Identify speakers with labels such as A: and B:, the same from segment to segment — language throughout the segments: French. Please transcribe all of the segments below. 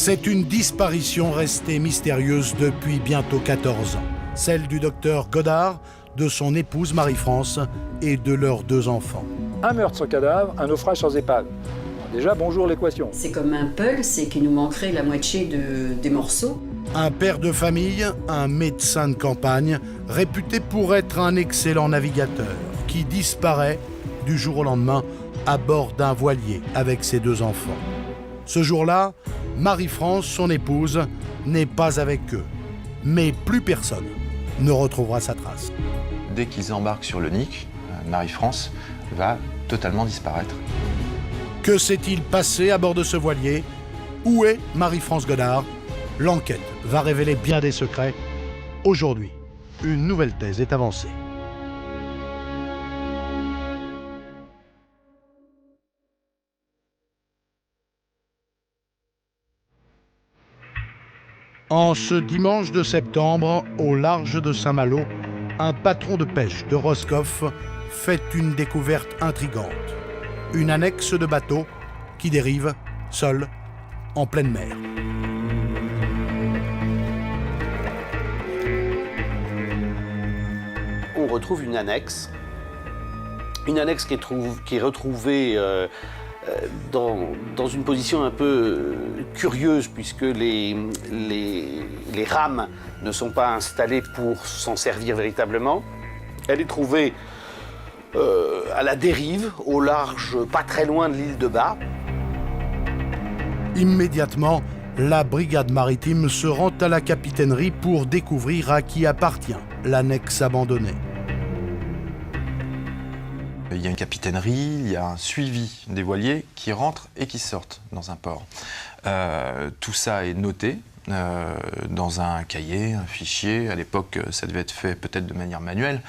A: C'est une disparition restée mystérieuse depuis bientôt 14 ans. Celle du docteur Godard, de son épouse Marie-France et de leurs 2 enfants.
B: Un meurtre sans cadavre, un naufrage sans épave. Déjà, bonjour l'équation.
C: C'est comme un puzzle, c'est qu'il nous manquerait la moitié des morceaux.
A: Un père de famille, un médecin de campagne, réputé pour être un excellent navigateur, qui disparaît du jour au lendemain à bord d'un voilier avec ses 2 enfants. Ce jour-là, Marie-France, son épouse, n'est pas avec eux. Mais plus personne ne retrouvera sa trace.
D: Dès qu'ils embarquent sur le Nick, Marie-France va totalement disparaître.
A: Que s'est-il passé à bord de ce voilier? Où est Marie-France Godard? L'enquête va révéler bien des secrets. Aujourd'hui, une nouvelle thèse est avancée. En ce dimanche de septembre, au large de Saint-Malo, un patron de pêche de Roscoff fait une découverte intrigante. Une annexe de bateau qui dérive, seule, en pleine mer.
E: On retrouve une annexe qui est retrouvée dans une position un peu curieuse, puisque les rames ne sont pas installées pour s'en servir véritablement. Elle est trouvée à la dérive, au large, pas très loin de l'île de Bas.
A: Immédiatement, la brigade maritime se rend à la capitainerie pour découvrir à qui appartient l'annexe abandonnée.
D: Il y a une capitainerie, il y a un suivi des voiliers qui rentrent et qui sortent dans un port. Tout ça est noté dans un cahier, un fichier. À l'époque, ça devait être fait peut-être de manière manuelle.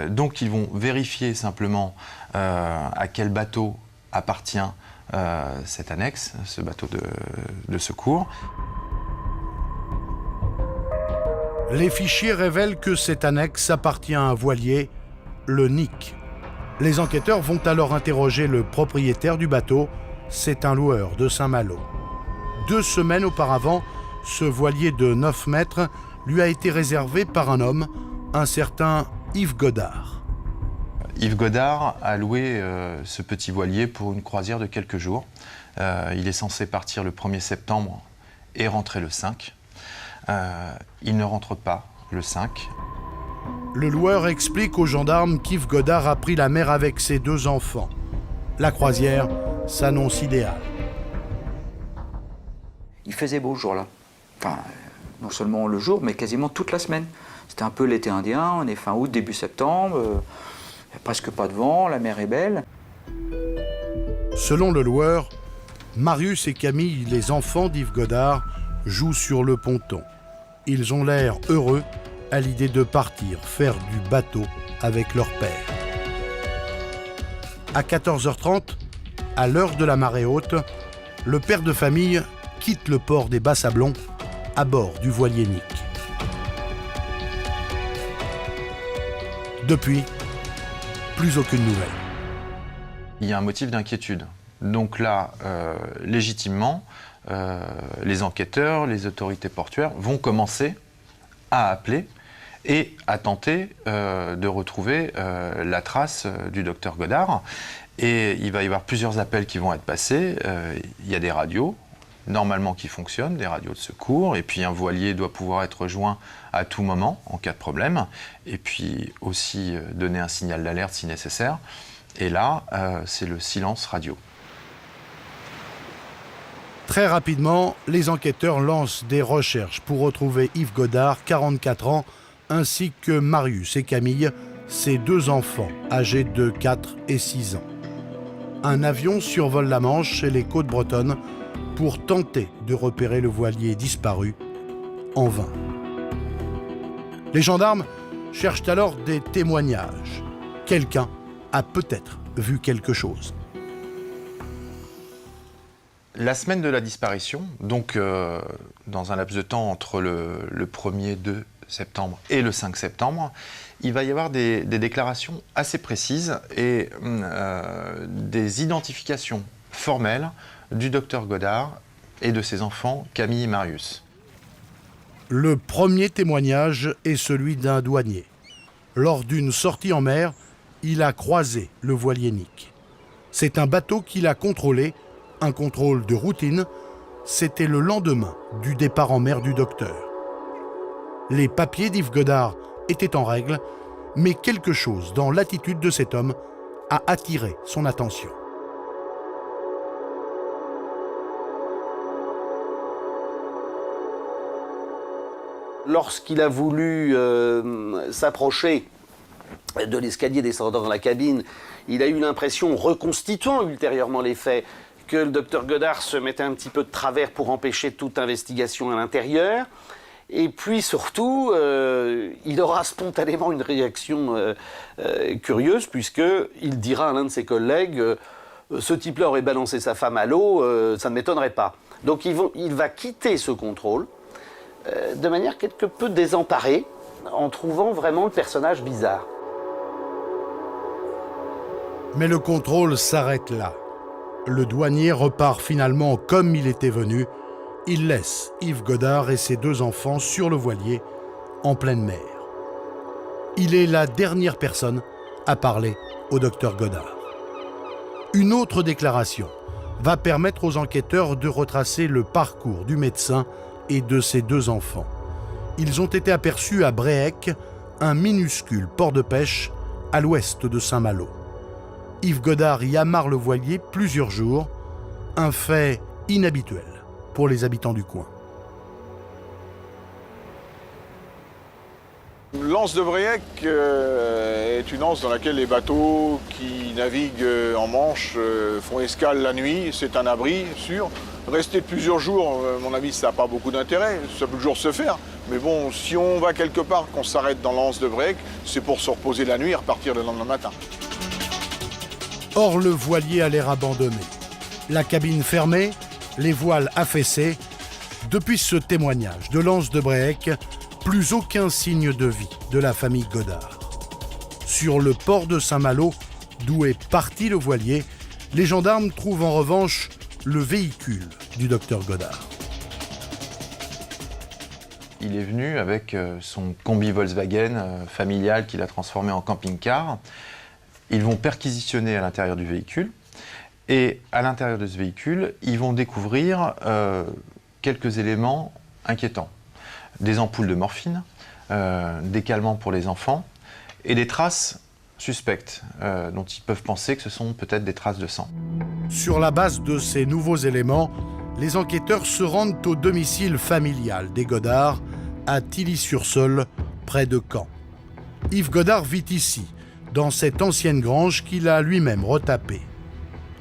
D: Donc, ils vont vérifier simplement à quel bateau appartient cette annexe, ce bateau de secours.
A: Les fichiers révèlent que cette annexe appartient à un voilier, le Nick. Les enquêteurs vont alors interroger le propriétaire du bateau. C'est un loueur de Saint-Malo. 2 semaines auparavant, ce voilier de 9 mètres lui a été réservé par un homme, un certain Yves Godard.
D: Yves Godard a loué ce petit voilier pour une croisière de quelques jours. Il est censé partir le 1er septembre et rentrer le 5. Il ne rentre pas le 5.
A: Le loueur explique aux gendarmes qu'Yves Godard a pris la mer avec ses 2 enfants. La croisière s'annonce idéale.
F: Il faisait beau ce jour-là. Enfin, non seulement le jour, mais quasiment toute la semaine. C'était un peu l'été indien, on est fin août, début septembre, il n'y a presque pas de vent, la mer est belle.
A: Selon le loueur, Marius et Camille, les enfants d'Yves Godard, jouent sur le ponton. Ils ont l'air heureux à l'idée de partir faire du bateau avec leur père. À 14h30, à l'heure de la marée haute, le père de famille quitte le port des Bas-Sablons à bord du voilier Nick. Depuis, plus aucune nouvelle.
D: Il y a un motif d'inquiétude. Donc là, légitimement, les enquêteurs, les autorités portuaires vont commencer à appeler et à tenter de retrouver la trace du docteur Godard. Et il va y avoir plusieurs appels qui vont être passés. Il y a des radios, normalement qui fonctionnent, des radios de secours, et puis un voilier doit pouvoir être rejoint à tout moment en cas de problème, et puis aussi donner un signal d'alerte si nécessaire. Et là, c'est le silence radio.
A: Très rapidement, les enquêteurs lancent des recherches pour retrouver Yves Godard, 44 ans, ainsi que Marius et Camille, ses 2 enfants, âgés de 4 et 6 ans. Un avion survole la Manche et les côtes bretonnes pour tenter de repérer le voilier disparu, en vain. Les gendarmes cherchent alors des témoignages. Quelqu'un a peut-être vu quelque chose.
D: La semaine de la disparition, donc dans un laps de temps entre le 1er 2 septembre et le 5 septembre, il va y avoir des déclarations assez précises et des identifications formelles du docteur Godard et de ses enfants Camille et Marius.
A: Le premier témoignage est celui d'un douanier. Lors d'une sortie en mer, il a croisé le voilier Nick. C'est un bateau qu'il a contrôlé, un contrôle de routine. C'était le lendemain du départ en mer du docteur. Les papiers d'Yves Godard étaient en règle, mais quelque chose dans l'attitude de cet homme a attiré son attention.
E: Lorsqu'il a voulu s'approcher de l'escalier descendant dans la cabine, il a eu l'impression, reconstituant ultérieurement les faits, que le docteur Godard se mettait un petit peu de travers pour empêcher toute investigation à l'intérieur. Et puis surtout, il aura spontanément une réaction curieuse, puisqu'il dira à l'un de ses collègues ce type-là aurait balancé sa femme à l'eau, ça ne m'étonnerait pas. Donc il va quitter ce contrôle de manière quelque peu désemparée, en trouvant vraiment le personnage bizarre.
A: Mais le contrôle s'arrête là. Le douanier repart finalement comme il était venu. Il laisse Yves Godard et ses 2 enfants sur le voilier, en pleine mer. Il est la dernière personne à parler au docteur Godard. Une autre déclaration va permettre aux enquêteurs de retracer le parcours du médecin et de ses 2 enfants. Ils ont été aperçus à Bréhec, un minuscule port de pêche à l'ouest de Saint-Malo. Yves Godard y amarre le voilier plusieurs jours, un fait inhabituel pour les habitants du coin.
G: L'anse de Bréhec est une anse dans laquelle les bateaux qui naviguent en Manche font escale la nuit. C'est un abri sûr. Rester plusieurs jours, à mon avis, ça n'a pas beaucoup d'intérêt. Ça peut toujours se faire. Mais bon, si on va quelque part, qu'on s'arrête dans l'anse de Bréhec, c'est pour se reposer la nuit et repartir le lendemain matin.
A: Or, le voilier a l'air abandonné. La cabine fermée, les voiles affaissées. Depuis ce témoignage de l'anse de Bréhec, plus aucun signe de vie de la famille Godard. Sur le port de Saint-Malo, d'où est parti le voilier, les gendarmes trouvent en revanche le véhicule du docteur Godard.
D: Il est venu avec son combi Volkswagen familial qu'il a transformé en camping-car. Ils vont perquisitionner à l'intérieur du véhicule. Et à l'intérieur de ce véhicule, ils vont découvrir quelques éléments inquiétants. Des ampoules de morphine, des calmants pour les enfants et des traces suspectes dont ils peuvent penser que ce sont peut-être des traces de sang.
A: Sur la base de ces nouveaux éléments, les enquêteurs se rendent au domicile familial des Godard, à Tilly-sur-Seul, près de Caen. Yves Godard vit ici, dans cette ancienne grange qu'il a lui-même retapée.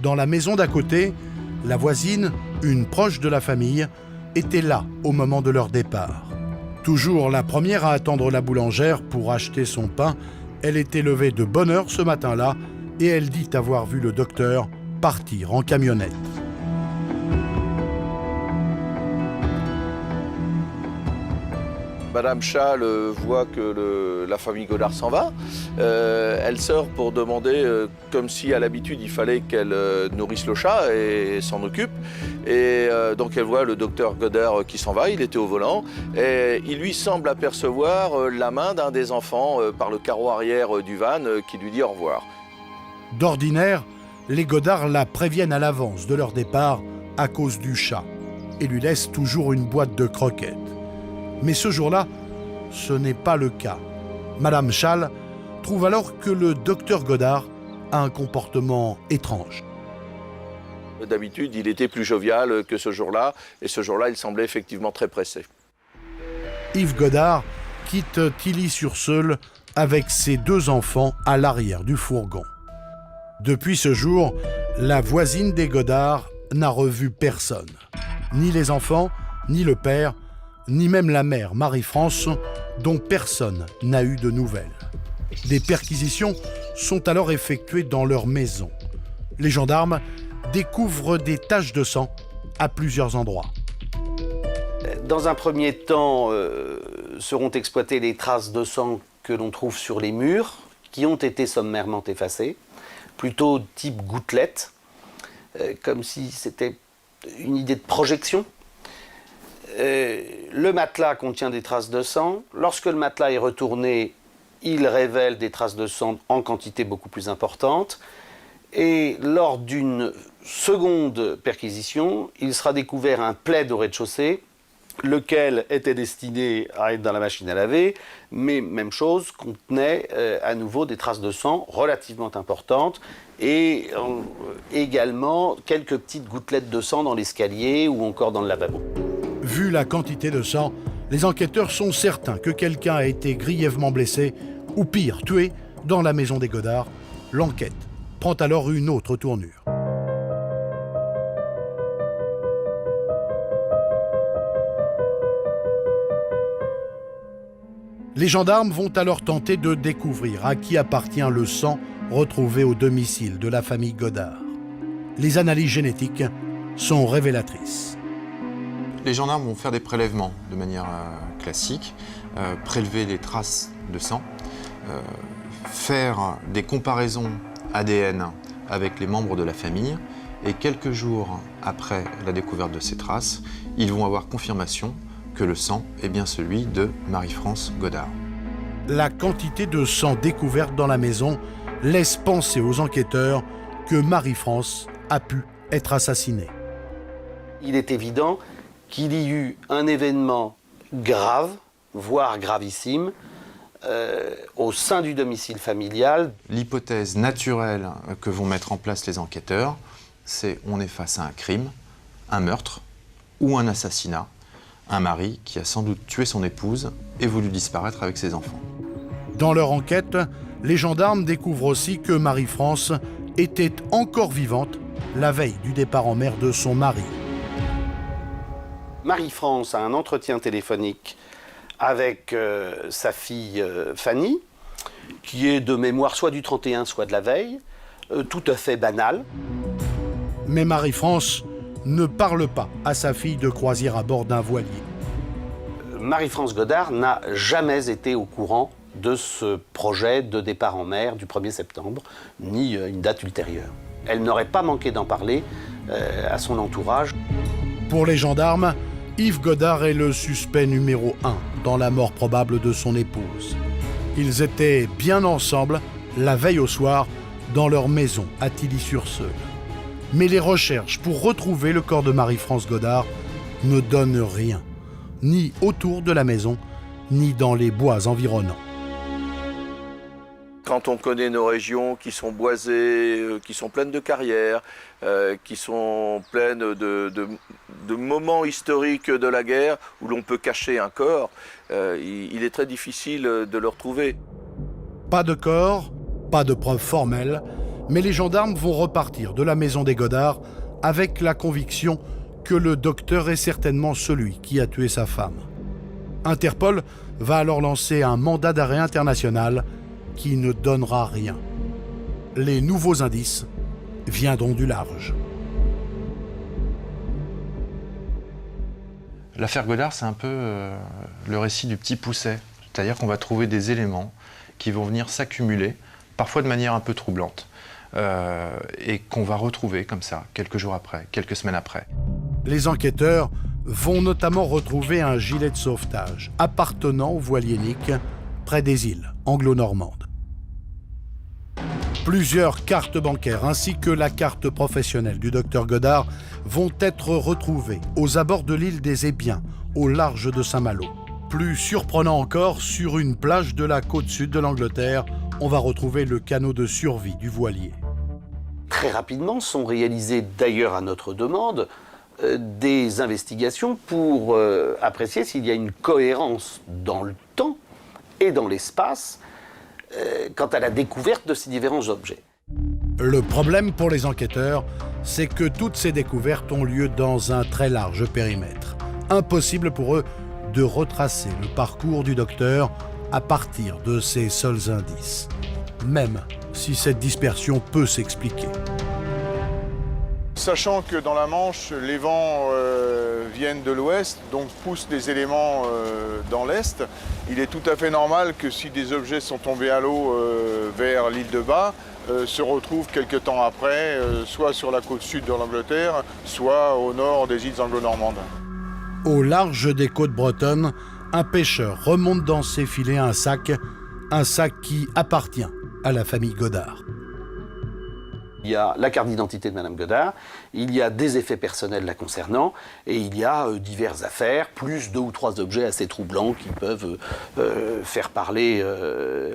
A: Dans la maison d'à côté, la voisine, une proche de la famille, était là au moment de leur départ. Toujours la première à attendre la boulangère pour acheter son pain, elle était levée de bonne heure ce matin-là et elle dit avoir vu le docteur partir en camionnette.
H: Madame Schall voit que la famille Godard s'en va. Elle sort pour demander, comme si à l'habitude il fallait qu'elle nourrisse le chat et s'en occupe. Et donc elle voit le docteur Godard qui s'en va, il était au volant. Et il lui semble apercevoir la main d'un des enfants par le carreau arrière du van qui lui dit au revoir.
A: D'ordinaire, les Godard la préviennent à l'avance de leur départ à cause du chat et lui laissent toujours une boîte de croquettes. Mais ce jour-là, ce n'est pas le cas. Madame Schall trouve alors que le docteur Godard a un comportement étrange.
H: D'habitude, il était plus jovial que ce jour-là, et ce jour-là, il semblait effectivement très pressé.
A: Yves Godard quitte Tilly-sur-Seul avec ses 2 enfants à l'arrière du fourgon. Depuis ce jour, la voisine des Godard n'a revu personne. Ni les enfants, ni le père, ni même la mère, Marie-France, dont personne n'a eu de nouvelles. Des perquisitions sont alors effectuées dans leur maison. Les gendarmes découvrent des taches de sang à plusieurs endroits.
E: Dans un premier temps, seront exploitées les traces de sang que l'on trouve sur les murs, qui ont été sommairement effacées, plutôt type gouttelette, comme si c'était une idée de projection. Le matelas contient des traces de sang. Lorsque le matelas est retourné, il révèle des traces de sang en quantité beaucoup plus importante. Et lors d'une seconde perquisition, il sera découvert un plaid au rez-de-chaussée, lequel était destiné à être dans la machine à laver, mais même chose, contenait à nouveau des traces de sang relativement importantes et également quelques petites gouttelettes de sang dans l'escalier ou encore dans le lavabo.
A: Vu la quantité de sang, les enquêteurs sont certains que quelqu'un a été grièvement blessé, ou pire, tué, dans la maison des Godard. L'enquête prend alors une autre tournure. Les gendarmes vont alors tenter de découvrir à qui appartient le sang retrouvé au domicile de la famille Godard. Les analyses génétiques sont révélatrices.
D: Les gendarmes vont faire des prélèvements de manière classique, prélever les traces de sang, faire des comparaisons ADN avec les membres de la famille et quelques jours après la découverte de ces traces, ils vont avoir confirmation que le sang est bien celui de Marie-France Godard.
A: La quantité de sang découverte dans la maison laisse penser aux enquêteurs que Marie-France a pu être assassinée.
E: Il est évident qu'il y eut un événement grave, voire gravissime, au sein du domicile familial.
D: L'hypothèse naturelle que vont mettre en place les enquêteurs, c'est on est face à un crime, un meurtre ou un assassinat. Un mari qui a sans doute tué son épouse et voulu disparaître avec ses enfants.
A: Dans leur enquête, les gendarmes découvrent aussi que Marie-France était encore vivante la veille du départ en mer de son mari.
E: Marie-France a un entretien téléphonique avec sa fille Fanny, qui est de mémoire soit du 31, soit de la veille, tout à fait banal.
A: Mais Marie-France ne parle pas à sa fille de croisière à bord d'un voilier.
E: Marie-France Godard n'a jamais été au courant de ce projet de départ en mer du 1er septembre, ni une date ultérieure. Elle n'aurait pas manqué d'en parler à son entourage.
A: Pour les gendarmes, Yves Godard est le suspect numéro 1 dans la mort probable de son épouse. Ils étaient bien ensemble la veille au soir dans leur maison à Tilly-sur-Seulles. Mais les recherches pour retrouver le corps de Marie-France Godard ne donnent rien, ni autour de la maison, ni dans les bois environnants.
H: Quand on connaît nos régions qui sont boisées, qui sont pleines de carrières, qui sont pleines de moments historiques de la guerre où l'on peut cacher un corps, il est très difficile de le retrouver.
A: Pas de corps, pas de preuves formelles, mais les gendarmes vont repartir de la maison des Godard avec la conviction que le docteur est certainement celui qui a tué sa femme. Interpol va alors lancer un mandat d'arrêt international qui ne donnera rien. Les nouveaux indices viendront du large.
D: L'affaire Godard, c'est un peu le récit du petit Pousset. C'est-à-dire qu'on va trouver des éléments qui vont venir s'accumuler, parfois de manière un peu troublante, et qu'on va retrouver comme ça, quelques jours après, quelques semaines après.
A: Les enquêteurs vont notamment retrouver un gilet de sauvetage appartenant au voilier Nick, près des îles anglo-normandes. Plusieurs cartes bancaires ainsi que la carte professionnelle du docteur Godard vont être retrouvées aux abords de l'île des Ébiens, au large de Saint-Malo. Plus surprenant encore, sur une plage de la côte sud de l'Angleterre, on va retrouver le canot de survie du voilier.
E: Très rapidement sont réalisées, d'ailleurs à notre demande, des investigations pour apprécier s'il y a une cohérence dans le temps et dans l'espace quant à la découverte de ces différents objets.
A: Le problème pour les enquêteurs, c'est que toutes ces découvertes ont lieu dans un très large périmètre. Impossible pour eux de retracer le parcours du docteur à partir de ces seuls indices, même si cette dispersion peut s'expliquer.
G: Sachant que dans la Manche, les vents viennent de l'ouest, donc poussent des éléments dans l'est, il est tout à fait normal que si des objets sont tombés à l'eau vers l'île de Bas, se retrouve quelques temps après, soit sur la côte sud de l'Angleterre, soit au nord des îles anglo-normandes.
A: Au large des côtes bretonnes, un pêcheur remonte dans ses filets un sac qui appartient à la famille Godard.
E: Il y a la carte d'identité de Madame Godard, il y a des effets personnels la concernant, et il y a diverses affaires, plus 2 ou 3 objets assez troublants qui peuvent faire parler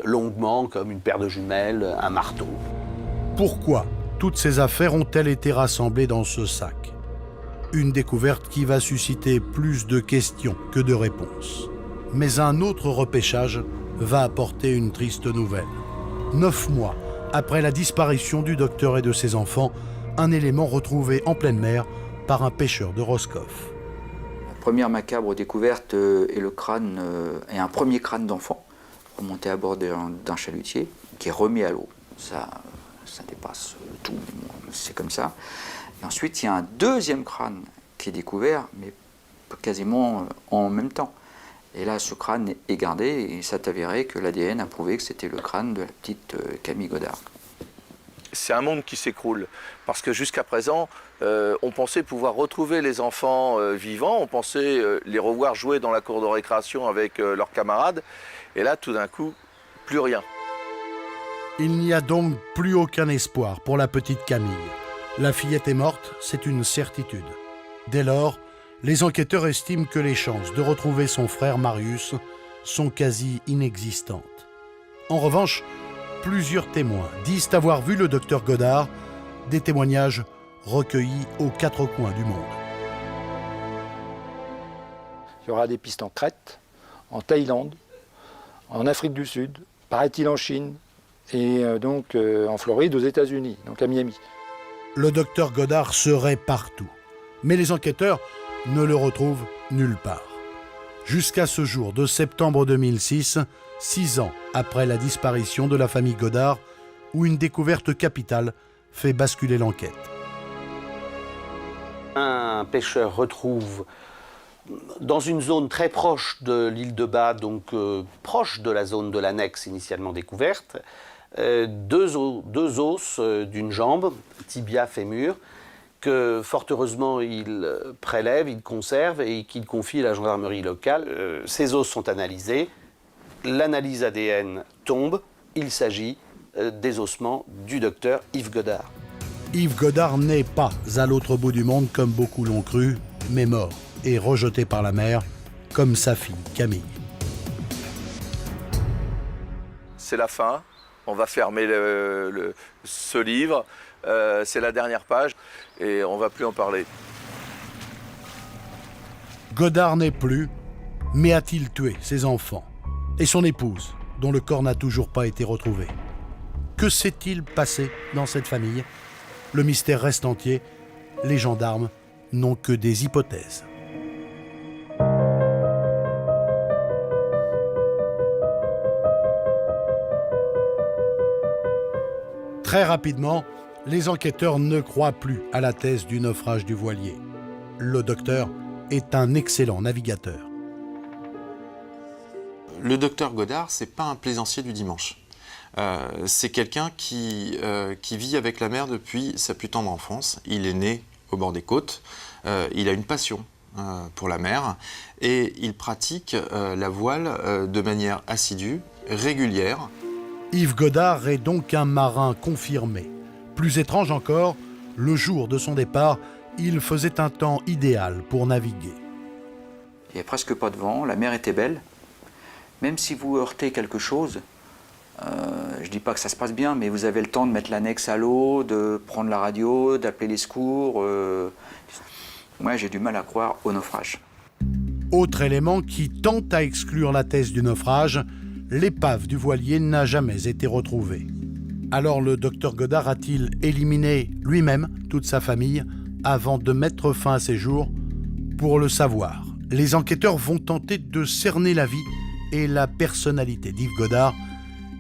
E: longuement, comme une paire de jumelles, un marteau.
A: Pourquoi toutes ces affaires ont-elles été rassemblées dans ce sac? Une découverte qui va susciter plus de questions que de réponses. Mais un autre repêchage va apporter une triste nouvelle. 9 mois après la disparition du docteur et de ses enfants, un élément retrouvé en pleine mer par un pêcheur de Roscoff.
F: La première macabre découverte est le crâne, est un premier crâne d'enfant remonté à bord d'un chalutier qui est remis à l'eau. Ça dépasse tout, mais bon, c'est comme ça. Et ensuite, il y a un deuxième crâne qui est découvert, mais quasiment en même temps. Et là, ce crâne est gardé et il s'est avéré que l'ADN a prouvé que c'était le crâne de la petite Camille Godard.
H: C'est un monde qui s'écroule, parce que jusqu'à présent, on pensait pouvoir retrouver les enfants vivants, on pensait les revoir jouer dans la cour de récréation avec leurs camarades, et là, tout d'un coup, plus rien.
A: Il n'y a donc plus aucun espoir pour la petite Camille. La fillette est morte, c'est une certitude. Dès lors, les enquêteurs estiment que les chances de retrouver son frère Marius sont quasi inexistantes. En revanche, plusieurs témoins disent avoir vu le docteur Godard, des témoignages recueillis aux 4 coins du monde.
B: Il y aura des pistes en Crète, en Thaïlande, en Afrique du Sud, paraît-il en Chine, et donc en Floride, aux États-Unis, donc à Miami.
A: Le docteur Godard serait partout, mais les enquêteurs ne le retrouvent nulle part. Jusqu'à ce jour de septembre 2006, 6 ans après la disparition de la famille Godard, où une découverte capitale fait basculer l'enquête.
E: Un pêcheur retrouve dans une zone très proche de l'île de Bas, donc proche de la zone de l'annexe initialement découverte, 2 os d'une jambe, tibia fémur, que fort heureusement il prélève, il conserve et qu'il confie à la gendarmerie locale. Ces os sont analysés, l'analyse ADN tombe, il s'agit des ossements du docteur Yves Godard.
A: Yves Godard n'est pas à l'autre bout du monde comme beaucoup l'ont cru, mais mort et rejeté par la mer, comme sa fille Camille.
H: C'est la fin, on va fermer ce livre, c'est la dernière page et on ne va plus en parler.
A: Godard n'est plus, mais a-t-il tué ses enfants et son épouse, dont le corps n'a toujours pas été retrouvé? Que s'est-il passé dans cette famille? Le mystère reste entier, les gendarmes n'ont que des hypothèses. Très rapidement, les enquêteurs ne croient plus à la thèse du naufrage du voilier. Le docteur est un excellent navigateur.
D: Le docteur Godard, c'est pas un plaisancier du dimanche. C'est quelqu'un qui vit avec la mer depuis sa plus tendre enfance. Il est né au bord des côtes. Il a une passion pour la mer et il pratique la voile de manière assidue, régulière.
A: Yves Godard est donc un marin confirmé. Plus étrange encore, le jour de son départ, il faisait un temps idéal pour naviguer.
F: Il n'y a presque pas de vent, la mer était belle. Même si vous heurtez quelque chose, je ne dis pas que ça se passe bien, mais vous avez le temps de mettre l'annexe à l'eau, de prendre la radio, d'appeler les secours. Moi, j'ai du mal à croire au naufrage.
A: Autre élément qui tente à exclure la thèse du naufrage, l'épave du voilier n'a jamais été retrouvée. Alors le docteur Godard a-t-il éliminé lui-même toute sa famille avant de mettre fin à ses jours? Pour le savoir, les enquêteurs vont tenter de cerner la vie et la personnalité d'Yves Godard.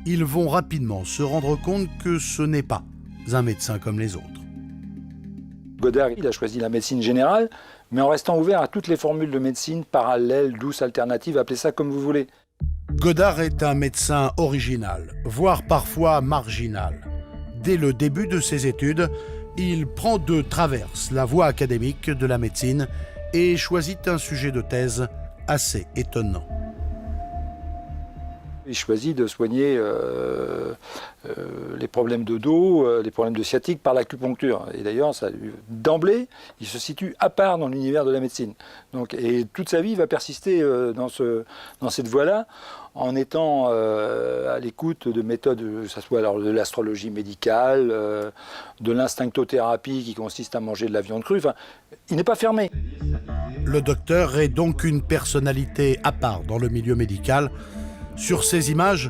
A: Ils vont rapidement se rendre compte que ce n'est pas un médecin comme les autres.
B: Godard, il a choisi la médecine générale, mais en restant ouvert à toutes les formules de médecine parallèle, douce, alternative, appelez ça comme vous voulez.
A: Godard est un médecin original, voire parfois marginal. Dès le début de ses études, il prend de traverse la voie académique de la médecine et choisit un sujet de thèse assez étonnant.
B: Il choisit de soigner les problèmes de dos, les problèmes de sciatique par l'acupuncture. Et d'ailleurs, d'emblée, il se situe à part dans l'univers de la médecine. Donc, et toute sa vie, il va persister dans cette voie-là, en étant à l'écoute de méthodes, que ce soit alors de l'astrologie médicale, de l'instinctothérapie qui consiste à manger de la viande crue. Enfin, il n'est pas fermé.
A: Le docteur est donc une personnalité à part dans le milieu médical. Sur ces images,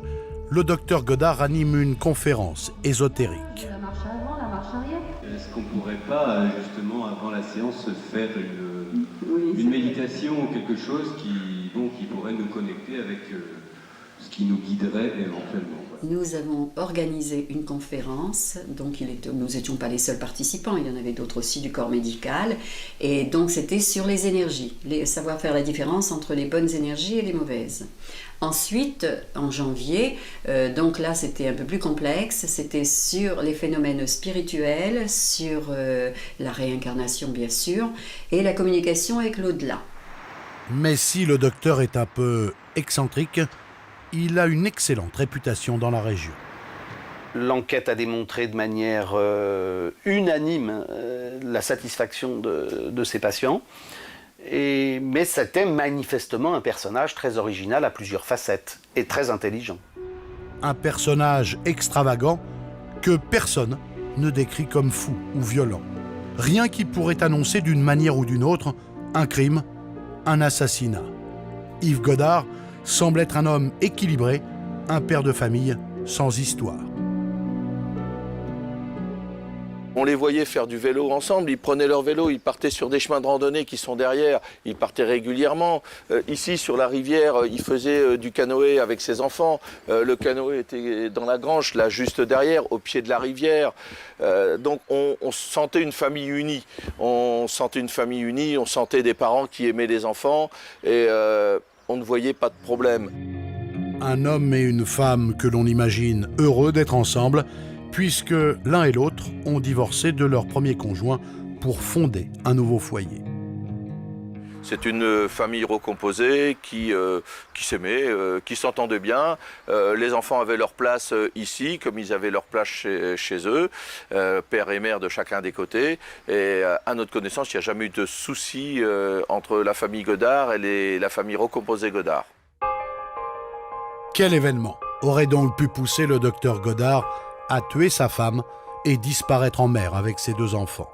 A: le docteur Godard anime une conférence ésotérique.
I: La marche avant, la marche arrière.
J: Est-ce qu'on ne pourrait pas, justement, avant la séance, faire une méditation ou quelque chose qui pourrait nous connecter avec ce qui nous guiderait éventuellement?
C: Nous avons organisé une conférence, donc nous n'étions pas les seuls participants, il y en avait d'autres aussi du corps médical, et donc c'était sur les énergies, savoir faire la différence entre les bonnes énergies et les mauvaises. Ensuite, en janvier, donc là c'était un peu plus complexe, c'était sur les phénomènes spirituels, sur la réincarnation bien sûr, et la communication avec l'au-delà.
A: Mais si le docteur est un peu excentrique, il a une excellente réputation dans la région.
E: L'enquête a démontré de manière unanime la satisfaction de ses patients. Mais c'était manifestement un personnage très original à plusieurs facettes et très intelligent.
A: Un personnage extravagant que personne ne décrit comme fou ou violent. Rien qui pourrait annoncer d'une manière ou d'une autre un crime, un assassinat. Yves Godard semble être un homme équilibré, un père de famille sans histoire.
H: On les voyait faire du vélo ensemble, ils prenaient leur vélo, ils partaient sur des chemins de randonnée qui sont derrière, ils partaient régulièrement. Ici, sur la rivière, il faisait du canoë avec ses enfants. Le canoë était dans la grange, là, juste derrière, au pied de la rivière. Donc on sentait une famille unie. On sentait des parents qui aimaient les enfants et on ne voyait pas de problème.
A: Un homme et une femme que l'on imagine heureux d'être ensemble, puisque l'un et l'autre ont divorcé de leur premier conjoint pour fonder un nouveau foyer.
H: C'est une famille recomposée qui s'aimait, qui s'entendait bien. Les enfants avaient leur place ici, comme ils avaient leur place chez eux, père et mère de chacun des côtés. Et à notre connaissance, il n'y a jamais eu de souci entre la famille Godard et la famille recomposée Godard.
A: Quel événement aurait donc pu pousser le docteur Godard à tuer sa femme et disparaître en mer avec ses deux enfants?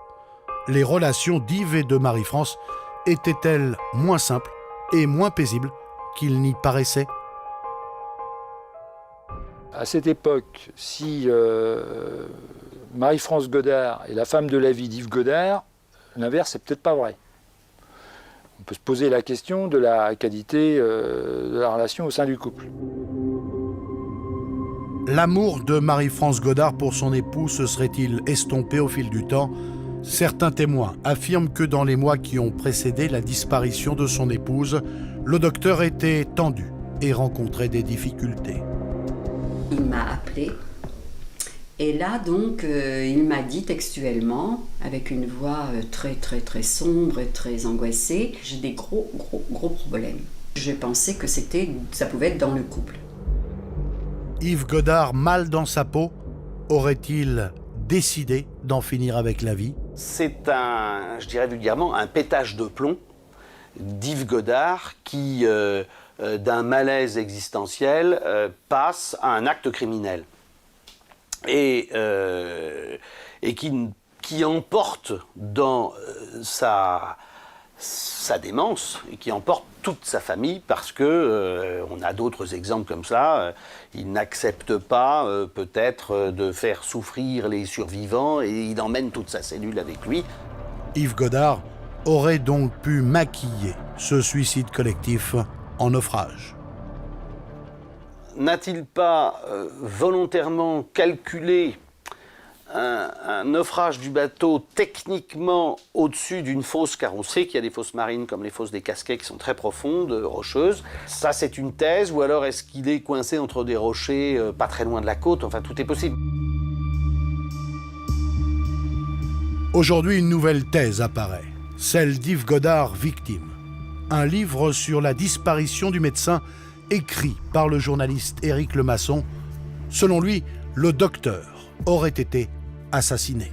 A: Les relations d'Yves et de Marie-France étaient-elles moins simples et moins paisibles qu'il n'y paraissait?
B: À cette époque, si Marie-France Godard est la femme de la vie d'Yves Godard, l'inverse, c'est peut-être pas vrai. On peut se poser la question de la qualité de la relation au sein du couple.
A: L'amour de Marie-France Godard pour son époux se serait-il estompé au fil du temps? Certains témoins affirment que dans les mois qui ont précédé la disparition de son épouse, le docteur était tendu et rencontrait des difficultés.
C: Il m'a appelé et là donc il m'a dit textuellement, avec une voix très très très sombre et très angoissée, j'ai des gros problèmes. J'ai pensé que ça pouvait être dans le couple.
A: Yves Godard, mal dans sa peau, aurait-il décidé d'en finir avec la vie?
E: C'est je dirais vulgairement, un pétage de plomb d'Yves Godard qui, d'un malaise existentiel, passe à un acte criminel. Et qui emporte dans sa démence et qui emporte toute sa famille parce que on a d'autres exemples comme ça. Il n'accepte pas peut-être de faire souffrir les survivants et il emmène toute sa cellule avec lui.
A: Yves Godard aurait donc pu maquiller ce suicide collectif en naufrage.
E: N'a-t-il pas volontairement calculé un naufrage du bateau techniquement au-dessus d'une fosse, car on sait qu'il y a des fosses marines comme les fosses des Casquets qui sont très profondes, rocheuses. Ça, c'est une thèse, ou alors est-ce qu'il est coincé entre des rochers pas très loin de la côte? Enfin, tout est possible.
A: Aujourd'hui, une nouvelle thèse apparaît, celle d'Yves Godard, victime. Un livre sur la disparition du médecin écrit par le journaliste Éric Lemasson. Selon lui, le docteur aurait été assassiné.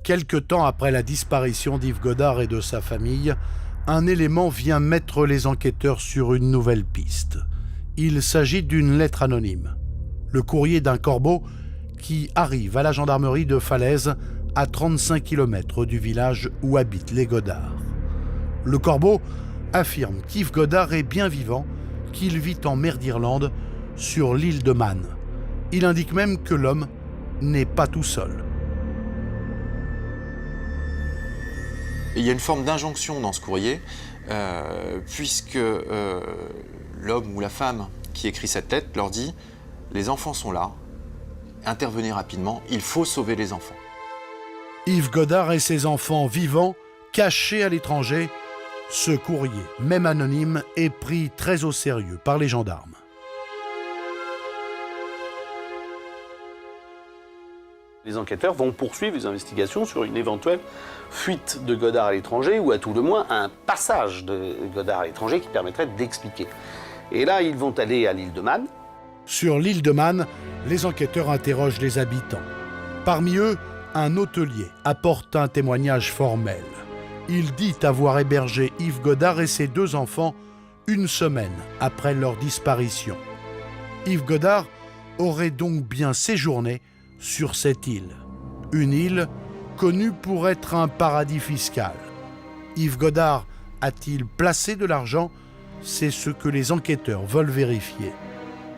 A: Quelque temps après la disparition d'Yves Godard et de sa famille, un élément vient mettre les enquêteurs sur une nouvelle piste. Il s'agit d'une lettre anonyme. Le courrier d'un corbeau qui arrive à la gendarmerie de Falaise, à 35 km du village où habitent les Godard. Le corbeau affirme qu'Yves Godard est bien vivant, qu'il vit en mer d'Irlande, sur l'île de Man. Il indique même que l'homme n'est pas tout seul.
D: Il y a une forme d'injonction dans ce courrier, puisque l'homme ou la femme qui écrit cette lettre leur dit « Les enfants sont là, intervenez rapidement, il faut sauver les enfants ».
A: Yves Godard et ses enfants vivants, cachés à l'étranger, ce courrier, même anonyme, est pris très au sérieux par les gendarmes.
E: Les enquêteurs vont poursuivre les investigations sur une éventuelle fuite de Godard à l'étranger ou à tout le moins un passage de Godard à l'étranger qui permettrait d'expliquer. Et là, ils vont aller à l'île de Man.
A: Sur l'île de Man, les enquêteurs interrogent les habitants. Parmi eux, un hôtelier apporte un témoignage formel. Il dit avoir hébergé Yves Godard et ses 2 enfants une semaine après leur disparition. Yves Godard aurait donc bien séjourné sur cette île. Une île connue pour être un paradis fiscal. Yves Godard a-t-il placé de l'argent? C'est ce que les enquêteurs veulent vérifier.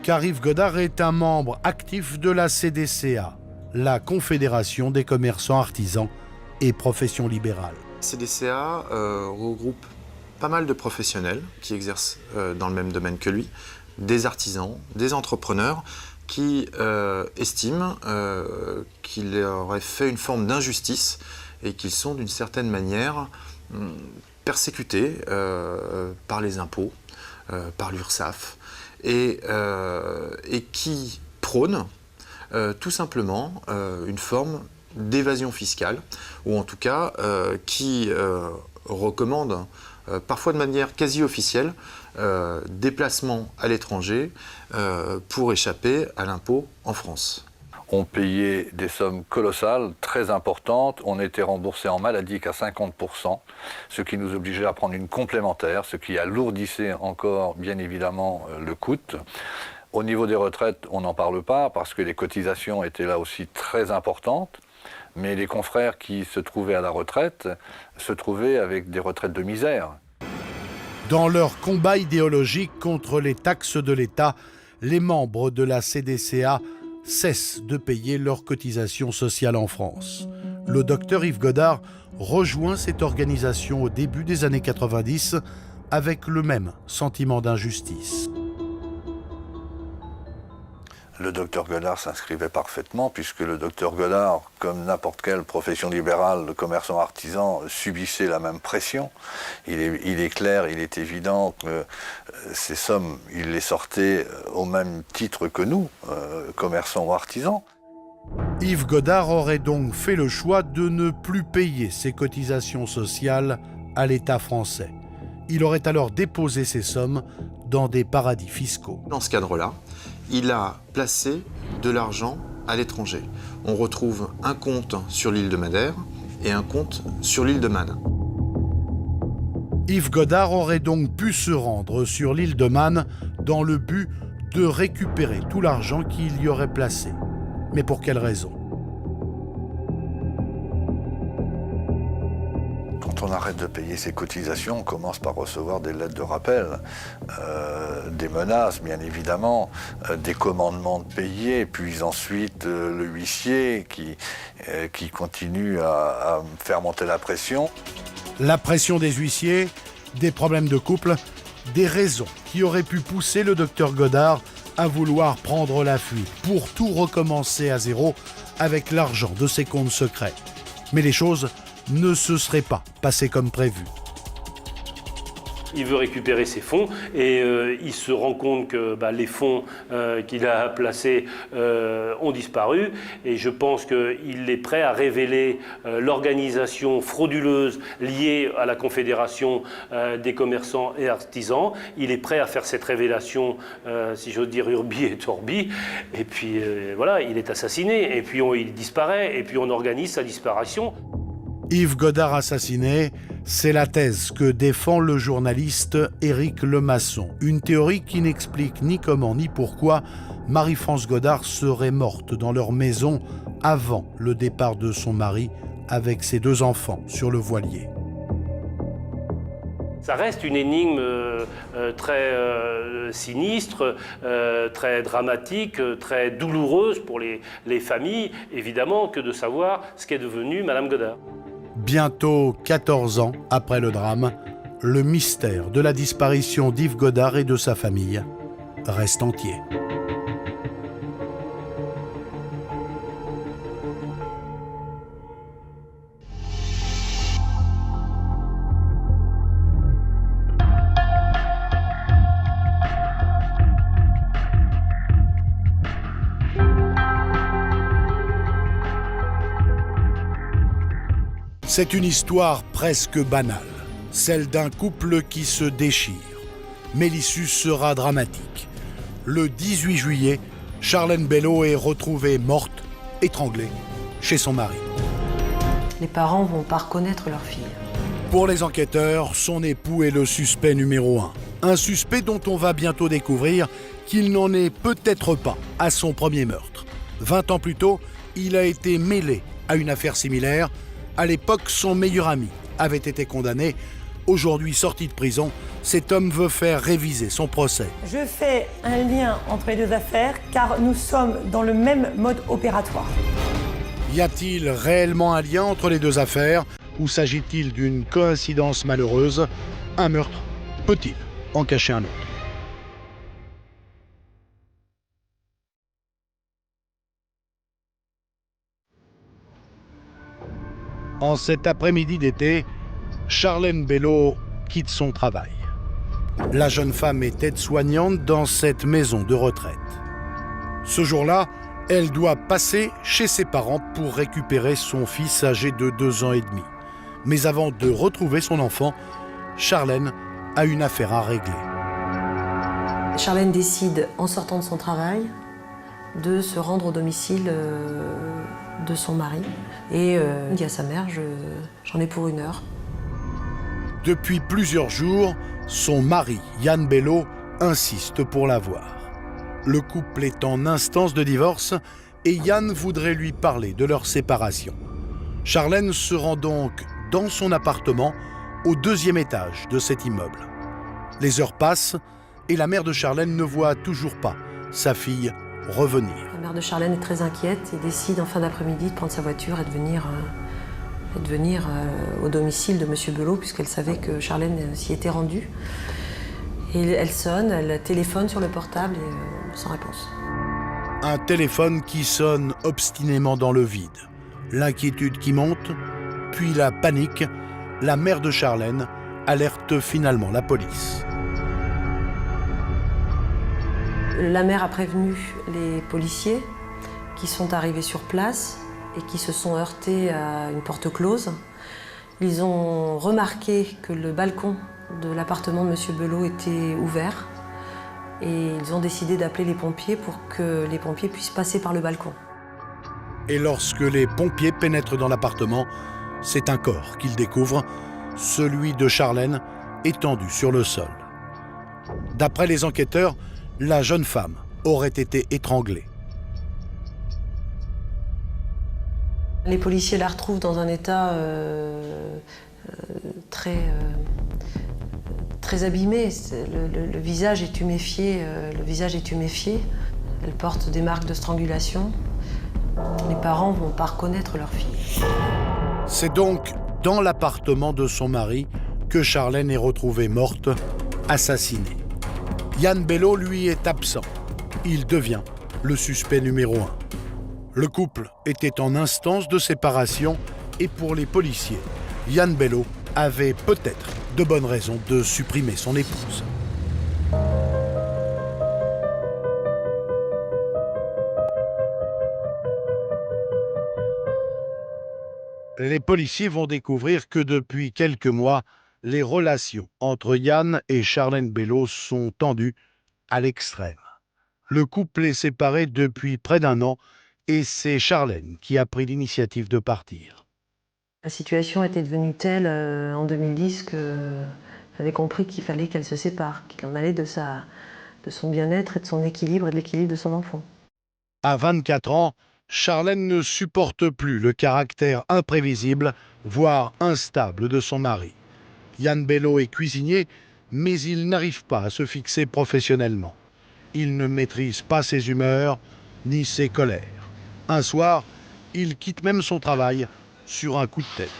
A: Car Yves Godard est un membre actif de la CDCA, la Confédération des commerçants artisans et professions libérales.
D: CDCA regroupe pas mal de professionnels qui exercent dans le même domaine que lui, des artisans, des entrepreneurs, qui estiment qu'il aurait fait une forme d'injustice et qu'ils sont d'une certaine manière persécutés par les impôts, par l'URSSAF, et qui prônent tout simplement une forme d'évasion fiscale, ou en tout cas qui recommandent parfois de manière quasi officielle déplacement à l'étranger pour échapper à l'impôt en France.
I: On payait des sommes colossales, très importantes. On était remboursé en maladie qu'à 50%, ce qui nous obligeait à prendre une complémentaire, ce qui alourdissait encore, bien évidemment, le coût. Au niveau des retraites, on n'en parle pas, parce que les cotisations étaient là aussi très importantes. Mais les confrères qui se trouvaient à la retraite se trouvaient avec des retraites de misère.
A: Dans leur combat idéologique contre les taxes de l'État, les membres de la CDCA cessent de payer leurs cotisations sociales en France. Le docteur Yves Godard rejoint cette organisation au début des années 90 avec le même sentiment d'injustice.
I: Le docteur Godard s'inscrivait parfaitement, puisque le docteur Godard, comme n'importe quelle profession libérale, le commerçant artisan, subissait la même pression. Il est clair, il est évident que ces sommes, il les sortait au même titre que nous, commerçants ou artisans.
A: Yves Godard aurait donc fait le choix de ne plus payer ses cotisations sociales à l'État français. Il aurait alors déposé ces sommes dans des paradis fiscaux.
D: Dans ce cadre-là, il a placé de l'argent à l'étranger. On retrouve un compte sur l'île de Madère et un compte sur l'île de Man.
A: Yves Godard aurait donc pu se rendre sur l'île de Man dans le but de récupérer tout l'argent qu'il y aurait placé. Mais pour quelle raison ?
I: Quand on arrête de payer ses cotisations, on commence par recevoir des lettres de rappel, des menaces, bien évidemment, des commandements de payer, puis ensuite le huissier qui continue à faire monter la pression.
A: La pression des huissiers, des problèmes de couple, des raisons qui auraient pu pousser le docteur Godard à vouloir prendre la fuite pour tout recommencer à zéro avec l'argent de ses comptes secrets. Mais les choses ne se seraient pas passées comme prévu.
K: il veut récupérer ses fonds et il se rend compte que les fonds qu'il a placés ont disparu et je pense qu'il est prêt à révéler l'organisation frauduleuse liée à la Confédération des commerçants et artisans. Il est prêt à faire cette révélation, si j'ose dire, urbi et torbi. Et puis voilà, il est assassiné et puis il disparaît et puis on organise sa disparition.
A: Yves Godard assassiné, c'est la thèse que défend le journaliste Éric Lemasson. Une théorie qui n'explique ni comment ni pourquoi Marie-France Godard serait morte dans leur maison avant le départ de son mari avec ses 2 enfants sur le voilier.
K: Ça reste une énigme très sinistre, très dramatique, très douloureuse pour les familles, évidemment, que de savoir ce qu'est devenue Madame Godard.
A: Bientôt 14 ans après le drame, le mystère de la disparition d'Yves Godard et de sa famille reste entier. C'est une histoire presque banale, celle d'un couple qui se déchire. Mais l'issue sera dramatique. Le 18 juillet, Charlène Bello est retrouvée morte, étranglée, chez son mari.
L: Les parents vont pas reconnaître leur fille.
A: Pour les enquêteurs, son époux est le suspect numéro 1. Un suspect dont on va bientôt découvrir qu'il n'en est peut-être pas à son premier meurtre. 20 ans plus tôt, il a été mêlé à une affaire similaire. À l'époque, son meilleur ami avait été condamné. Aujourd'hui sorti de prison, cet homme veut faire réviser son procès.
M: Je fais un lien entre les 2 affaires car nous sommes dans le même mode opératoire.
A: Y a-t-il réellement un lien entre les 2 affaires ou s'agit-il d'une coïncidence malheureuse? Un meurtre peut-il en cacher un autre? En cet après-midi d'été, Charlène Bello quitte son travail. La jeune femme est aide-soignante dans cette maison de retraite. Ce jour-là, elle doit passer chez ses parents pour récupérer son fils âgé de 2 ans et demi. Mais avant de retrouver son enfant, Charlène a une affaire à régler.
L: Charlène décide, en sortant de son travail, de se rendre au domicile de son mari. Et il dit à sa mère, j'en ai pour 1 heure.
A: Depuis plusieurs jours, son mari, Yann Bello, insiste pour la voir. Le couple est en instance de divorce et Yann voudrait lui parler de leur séparation. Charlène se rend donc dans son appartement au 2e étage de cet immeuble. Les heures passent et la mère de Charlène ne voit toujours pas sa fille revenir.
L: La mère de Charlène est très inquiète et décide en fin d'après-midi de prendre sa voiture et de venir au domicile de M. Bello puisqu'elle savait que Charlène s'y était rendue. Et elle sonne, elle téléphone sur le portable et sans réponse.
A: Un téléphone qui sonne obstinément dans le vide. L'inquiétude qui monte, puis la panique. La mère de Charlène alerte finalement la police.
L: La mère a prévenu les policiers qui sont arrivés sur place et qui se sont heurtés à une porte close. Ils ont remarqué que le balcon de l'appartement de M. Bello était ouvert et ils ont décidé d'appeler les pompiers pour que les pompiers puissent passer par le balcon.
A: Et lorsque les pompiers pénètrent dans l'appartement, c'est un corps qu'ils découvrent, celui de Charlène, étendu sur le sol. D'après les enquêteurs, la jeune femme aurait été étranglée.
L: Les policiers la retrouvent dans un état très abîmé. Le visage est tuméfié. Elle porte des marques de strangulation. Les parents ne vont pas reconnaître leur fille.
A: C'est donc dans l'appartement de son mari que Charlène est retrouvée morte, assassinée. Yann Bello, lui, est absent. Il devient le suspect numéro 1. Le couple était en instance de séparation et pour les policiers, Yann Bello avait peut-être de bonnes raisons de supprimer son épouse. Les policiers vont découvrir que depuis quelques mois, les relations entre Yann et Charlène Bello sont tendues à l'extrême. Le couple est séparé depuis près d'1 an et c'est Charlène qui a pris l'initiative de partir.
L: La situation était devenue telle en 2010 que j'avais compris qu'il fallait qu'elle se sépare, qu'il en allait de son bien-être et de son équilibre et de l'équilibre de son enfant.
A: À 24 ans, Charlène ne supporte plus le caractère imprévisible, voire instable de son mari. Yann Bello est cuisinier, mais il n'arrive pas à se fixer professionnellement. Il ne maîtrise pas ses humeurs ni ses colères. Un soir, il quitte même son travail sur un coup de tête.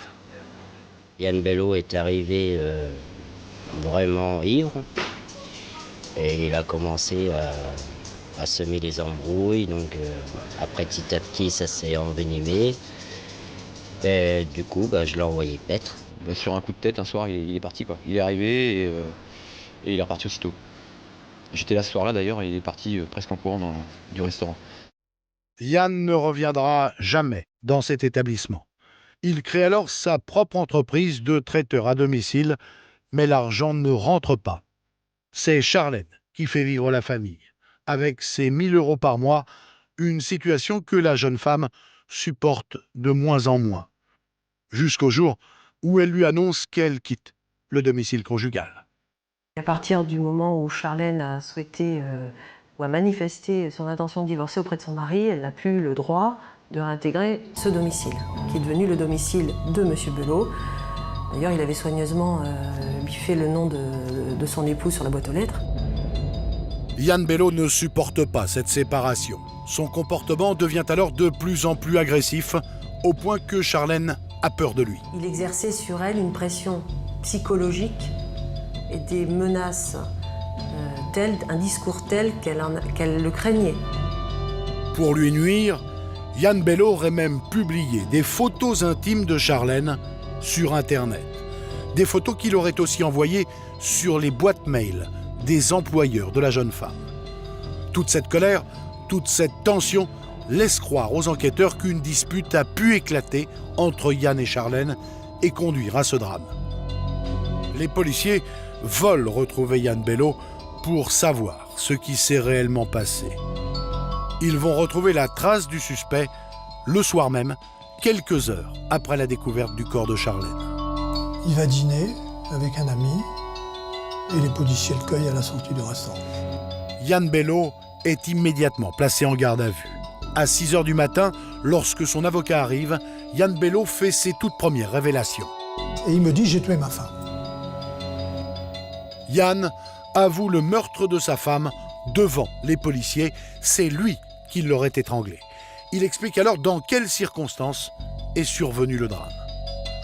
N: Yann Bello est arrivé vraiment ivre et il a commencé à semer les embrouilles. Donc après, petit à petit, ça s'est envenimé. Et du coup, je l'ai envoyé paître.
O: Sur un coup de tête, un soir, il est parti, quoi. Il est arrivé et il est reparti aussitôt. J'étais là ce soir-là d'ailleurs et il est parti presque en courant du restaurant.
A: Yann ne reviendra jamais dans cet établissement. Il crée alors sa propre entreprise de traiteur à domicile, mais l'argent ne rentre pas. C'est Charlène qui fait vivre la famille. Avec ses 1 000 € par mois, une situation que la jeune femme supporte de moins en moins. Jusqu'au jour où elle lui annonce qu'elle quitte le domicile conjugal.
L: À partir du moment où Charlène a souhaité ou a manifesté son intention de divorcer auprès de son mari, elle n'a plus le droit de réintégrer ce domicile, qui est devenu le domicile de M. Bello. D'ailleurs, il avait soigneusement biffé le nom de son épouse sur la boîte aux lettres.
A: Yann Bello ne supporte pas cette séparation. Son comportement devient alors de plus en plus agressif, au point que Charlène a peur de lui.
L: Il exerçait sur elle une pression psychologique et des menaces un discours tel qu'elle le craignait.
A: Pour lui nuire, Yann Bello aurait même publié des photos intimes de Charlène sur Internet. Des photos qu'il aurait aussi envoyées sur les boîtes mail des employeurs de la jeune femme. Toute cette colère, toute cette tension laisse croire aux enquêteurs qu'une dispute a pu éclater entre Yann et Charlène et conduire à ce drame. Les policiers veulent retrouver Yann Bello pour savoir ce qui s'est réellement passé. Ils vont retrouver la trace du suspect le soir même, quelques heures après la découverte du corps de Charlène.
P: Il va dîner avec un ami et les policiers le cueillent à la sortie du restaurant.
A: Yann Bello est immédiatement placé en garde à vue. À 6 h du matin, lorsque son avocat arrive, Yann Bello fait ses toutes premières révélations.
P: Et il me dit « j'ai tué ma femme ».
A: Yann avoue le meurtre de sa femme devant les policiers. C'est lui qui l'aurait étranglée. Il explique alors dans quelles circonstances est survenu le drame.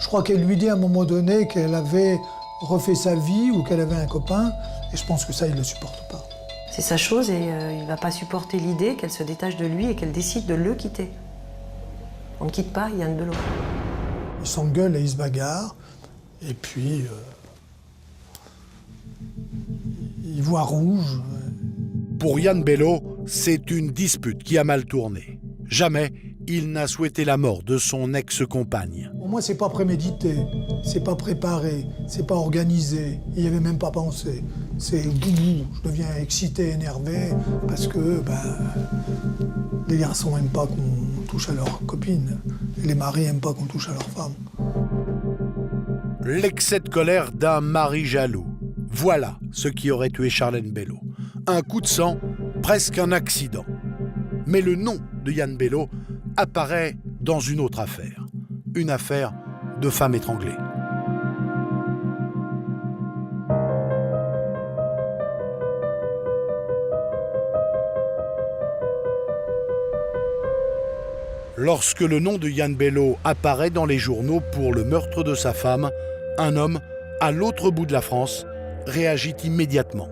P: Je crois qu'elle lui dit à un moment donné qu'elle avait refait sa vie ou qu'elle avait un copain, et je pense que ça, il ne le supporte pas.
L: C'est sa chose et il ne va pas supporter l'idée qu'elle se détache de lui et qu'elle décide de le quitter. On ne quitte pas Yann Bello.
P: Ils s'engueulent et ils se bagarrent, et puis ils voient rouge.
A: Pour Yann Bello, c'est une dispute qui a mal tourné. Jamais il n'a souhaité la mort de son ex-compagne.
P: Pour moi, c'est pas prémédité, c'est pas préparé, c'est pas organisé. Il n'y avait même pas pensé. C'est boum, je deviens excité, énervé, parce que les garçons n'aiment pas qu'on touche à leurs copines. Et les maris n'aiment pas qu'on touche à leurs femmes.
A: L'excès de colère d'un mari jaloux. Voilà ce qui aurait tué Charlène Bello. Un coup de sang, presque un accident. Mais le nom de Yann Bello apparaît dans une autre affaire. Une affaire de femme étranglée. Lorsque le nom de Yann Bello apparaît dans les journaux pour le meurtre de sa femme, un homme, à l'autre bout de la France, réagit immédiatement.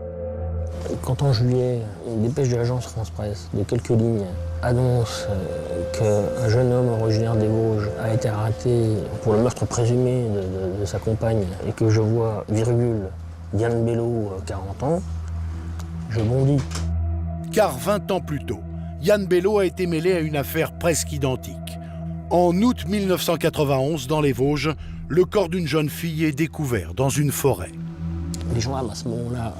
Q: Quand en juillet, une dépêche de l'agence France Presse de quelques lignes annonce qu'un jeune homme originaire des Vosges a été arrêté pour le meurtre présumé de sa compagne et que je vois, virgule, Yann Bello, 40 ans, je bondis.
A: Car 20 ans plus tôt, Yann Bello a été mêlé à une affaire presque identique. En août 1991, dans les Vosges, le corps d'une jeune fille est découvert dans une forêt.
Q: Les gendarmes, à ce moment-là,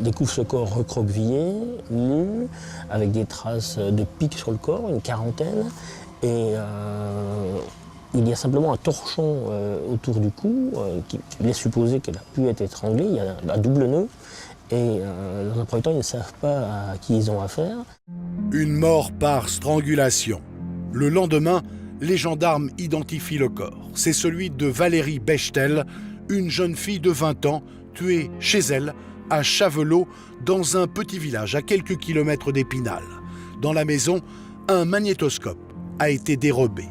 Q: découvrent ce corps recroquevillé, nu, avec des traces de pics sur le corps, une quarantaine. Et il y a simplement un torchon autour du cou qui laisse supposer qu'elle a pu être étranglée. Il y a un double nœud. Et dans un premier temps, ils ne savent pas à qui ils ont affaire.
A: Une mort par strangulation. Le lendemain, les gendarmes identifient le corps. C'est celui de Valérie Bechtel, une jeune fille de 20 ans, tuée chez elle, à Chavelot, dans un petit village à quelques kilomètres d'Épinal. Dans la maison, un magnétoscope a été dérobé.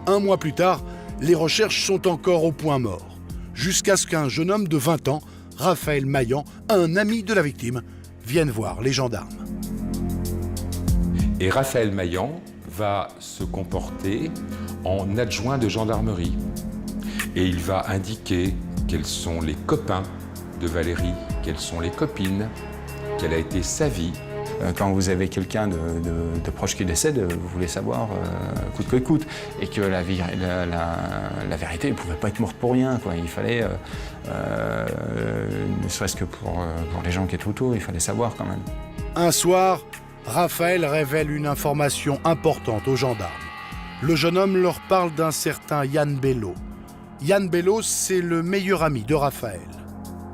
A: 1 mois plus tard, les recherches sont encore au point mort, jusqu'à ce qu'un jeune homme de 20 ans, Raphaël Maillan, un ami de la victime, vienne voir les gendarmes.
R: Et Raphaël Maillan va se comporter en adjoint de gendarmerie. Et il va indiquer quels sont les copains de Valérie, quelles sont les copines, quelle a été sa vie.
S: Quand vous avez quelqu'un de proche qui décède, vous voulez savoir coûte que coûte. Et que la vérité ne pouvait pas être morte pour rien, quoi. Il fallait, ne serait-ce que pour les gens qui étaient autour, il fallait savoir quand même.
A: Un soir, Raphaël révèle une information importante aux gendarmes. Le jeune homme leur parle d'un certain Yann Bello. Yann Bello, c'est le meilleur ami de Raphaël.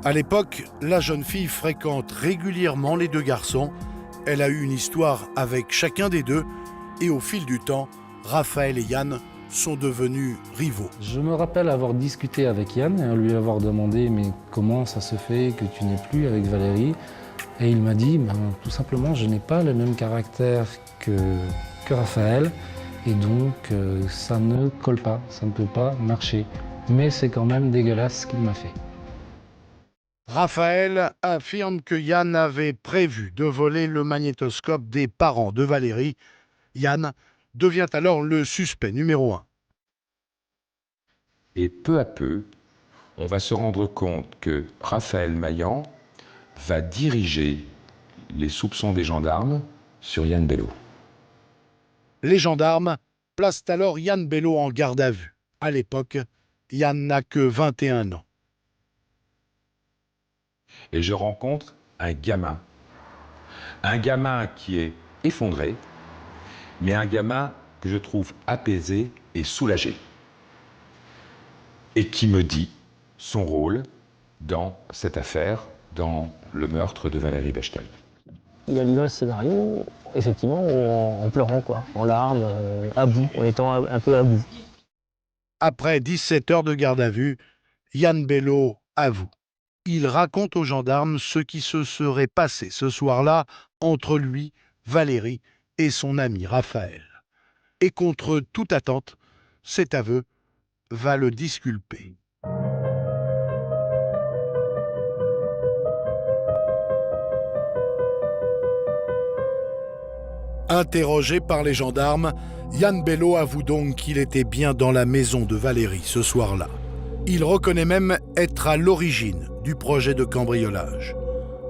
A: À l'époque, la jeune fille fréquente régulièrement les deux garçons. Elle a eu une histoire avec chacun des deux et au fil du temps, Raphaël et Yann sont devenus rivaux.
T: Je me rappelle avoir discuté avec Yann et lui avoir demandé « mais comment ça se fait que tu n'es plus avec Valérie ?» Et il m'a dit « tout simplement, je n'ai pas le même caractère que Raphaël et donc ça ne colle pas, ça ne peut pas marcher. Mais c'est quand même dégueulasse ce qu'il m'a fait. »
A: Raphaël affirme que Yann avait prévu de voler le magnétoscope des parents de Valérie. Yann devient alors le suspect numéro 1.
R: Et peu à peu, on va se rendre compte que Raphaël Maillan va diriger les soupçons des gendarmes sur Yann Bello.
A: Les gendarmes placent alors Yann Bello en garde à vue. À l'époque, Yann n'a que 21 ans.
R: Et je rencontre un gamin qui est effondré, mais un gamin que je trouve apaisé et soulagé, et qui me dit son rôle dans cette affaire, dans le meurtre de Valérie Bechtel.
Q: Il a lu le scénario, effectivement, en pleurant, quoi, en larmes, à bout, en étant un peu à bout.
A: Après 17 heures de garde à vue, Yann Bello avoue. Il raconte aux gendarmes ce qui se serait passé ce soir-là entre lui, Valérie et son ami Raphaël. Et contre toute attente, cet aveu va le disculper. Interrogé par les gendarmes, Yann Bello avoue donc qu'il était bien dans la maison de Valérie ce soir-là. Il reconnaît même être à l'origine du projet de cambriolage.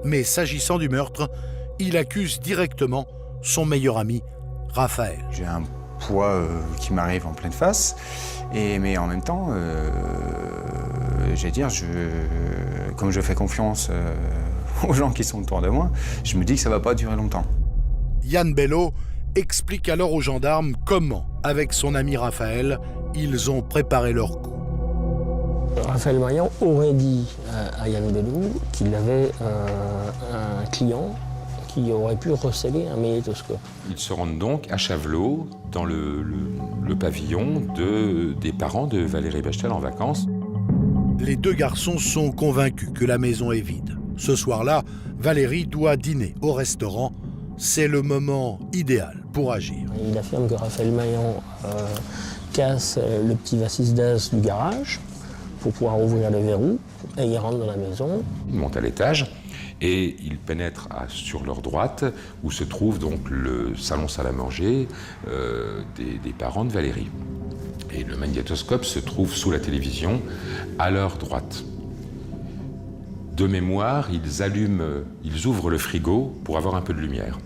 A: Mais s'agissant du meurtre, il accuse directement son meilleur ami, Raphaël.
S: J'ai un poids qui m'arrive en pleine face, mais en même temps, comme je fais confiance aux gens qui sont autour de moi, je me dis que ça ne va pas durer longtemps.
A: Yann Bello explique alors aux gendarmes comment, avec son ami Raphaël, ils ont préparé leur coup.
Q: Raphaël Maillan aurait dit à Yann Bello qu'il avait un client qui aurait pu receller un magnétoscope.
R: Ils se rendent donc à Chavelot, dans le pavillon des parents de Valérie Bechtel en vacances.
A: Les deux garçons sont convaincus que la maison est vide. Ce soir-là, Valérie doit dîner au restaurant. C'est le moment idéal pour agir.
Q: Il affirme que Raphaël Maillan casse le petit vassis d'as du garage pour pouvoir ouvrir le verrou, et il rentre dans la maison.
R: Il monte à l'étage, Et ils pénètrent sur leur droite, où se trouve donc le salon-salle à manger des parents de Valérie. Et le magnétoscope se trouve sous la télévision, à leur droite. De mémoire, ils ouvrent le frigo pour avoir un peu de lumière.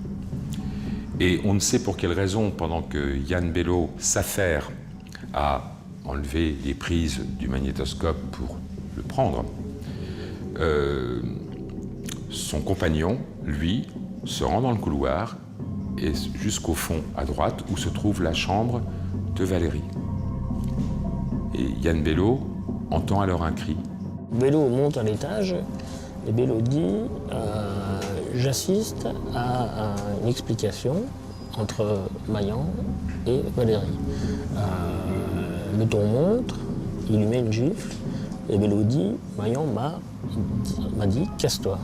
R: Et on ne sait pour quelle raison, pendant que Yann Bello s'affaire à enlever les prises du magnétoscope pour le prendre, son compagnon, lui, se rend dans le couloir et jusqu'au fond à droite où se trouve la chambre de Valérie. Et Yann Bello entend alors un cri.
Q: Bello monte à l'étage et Bello dit j'assiste à une explication entre Maillan et Valérie. Le ton monte, il lui met une gifle et Bello dit Maillan m'a dit casse-toi.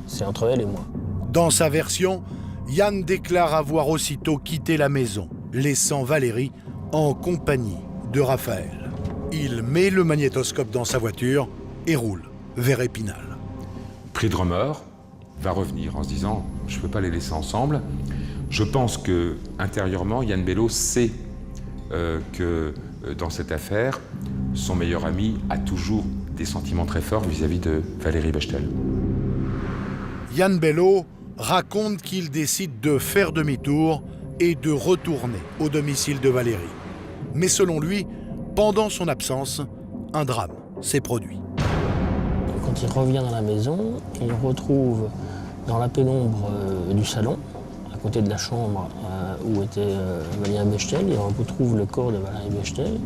Q: C'est entre elle et moi.
A: Dans sa version, Yann déclare avoir aussitôt quitté la maison, laissant Valérie en compagnie de Raphaël. Il met le magnétoscope dans sa voiture et roule vers Épinal.
R: Prix de remords va revenir en se disant « je ne peux pas les laisser ensemble ». Je pense que intérieurement, Yann Bello sait que dans cette affaire, son meilleur ami a toujours des sentiments très forts vis-à-vis de Valérie Bechtel.
A: Yann Bello raconte qu'il décide de faire demi-tour et de retourner au domicile de Valérie. Mais selon lui, pendant son absence, un drame s'est produit.
Q: Quand il revient dans la maison, il retrouve dans la pénombre du salon, à côté de la chambre où était Valérie Bechtel, il retrouve le corps de Valérie Bechtel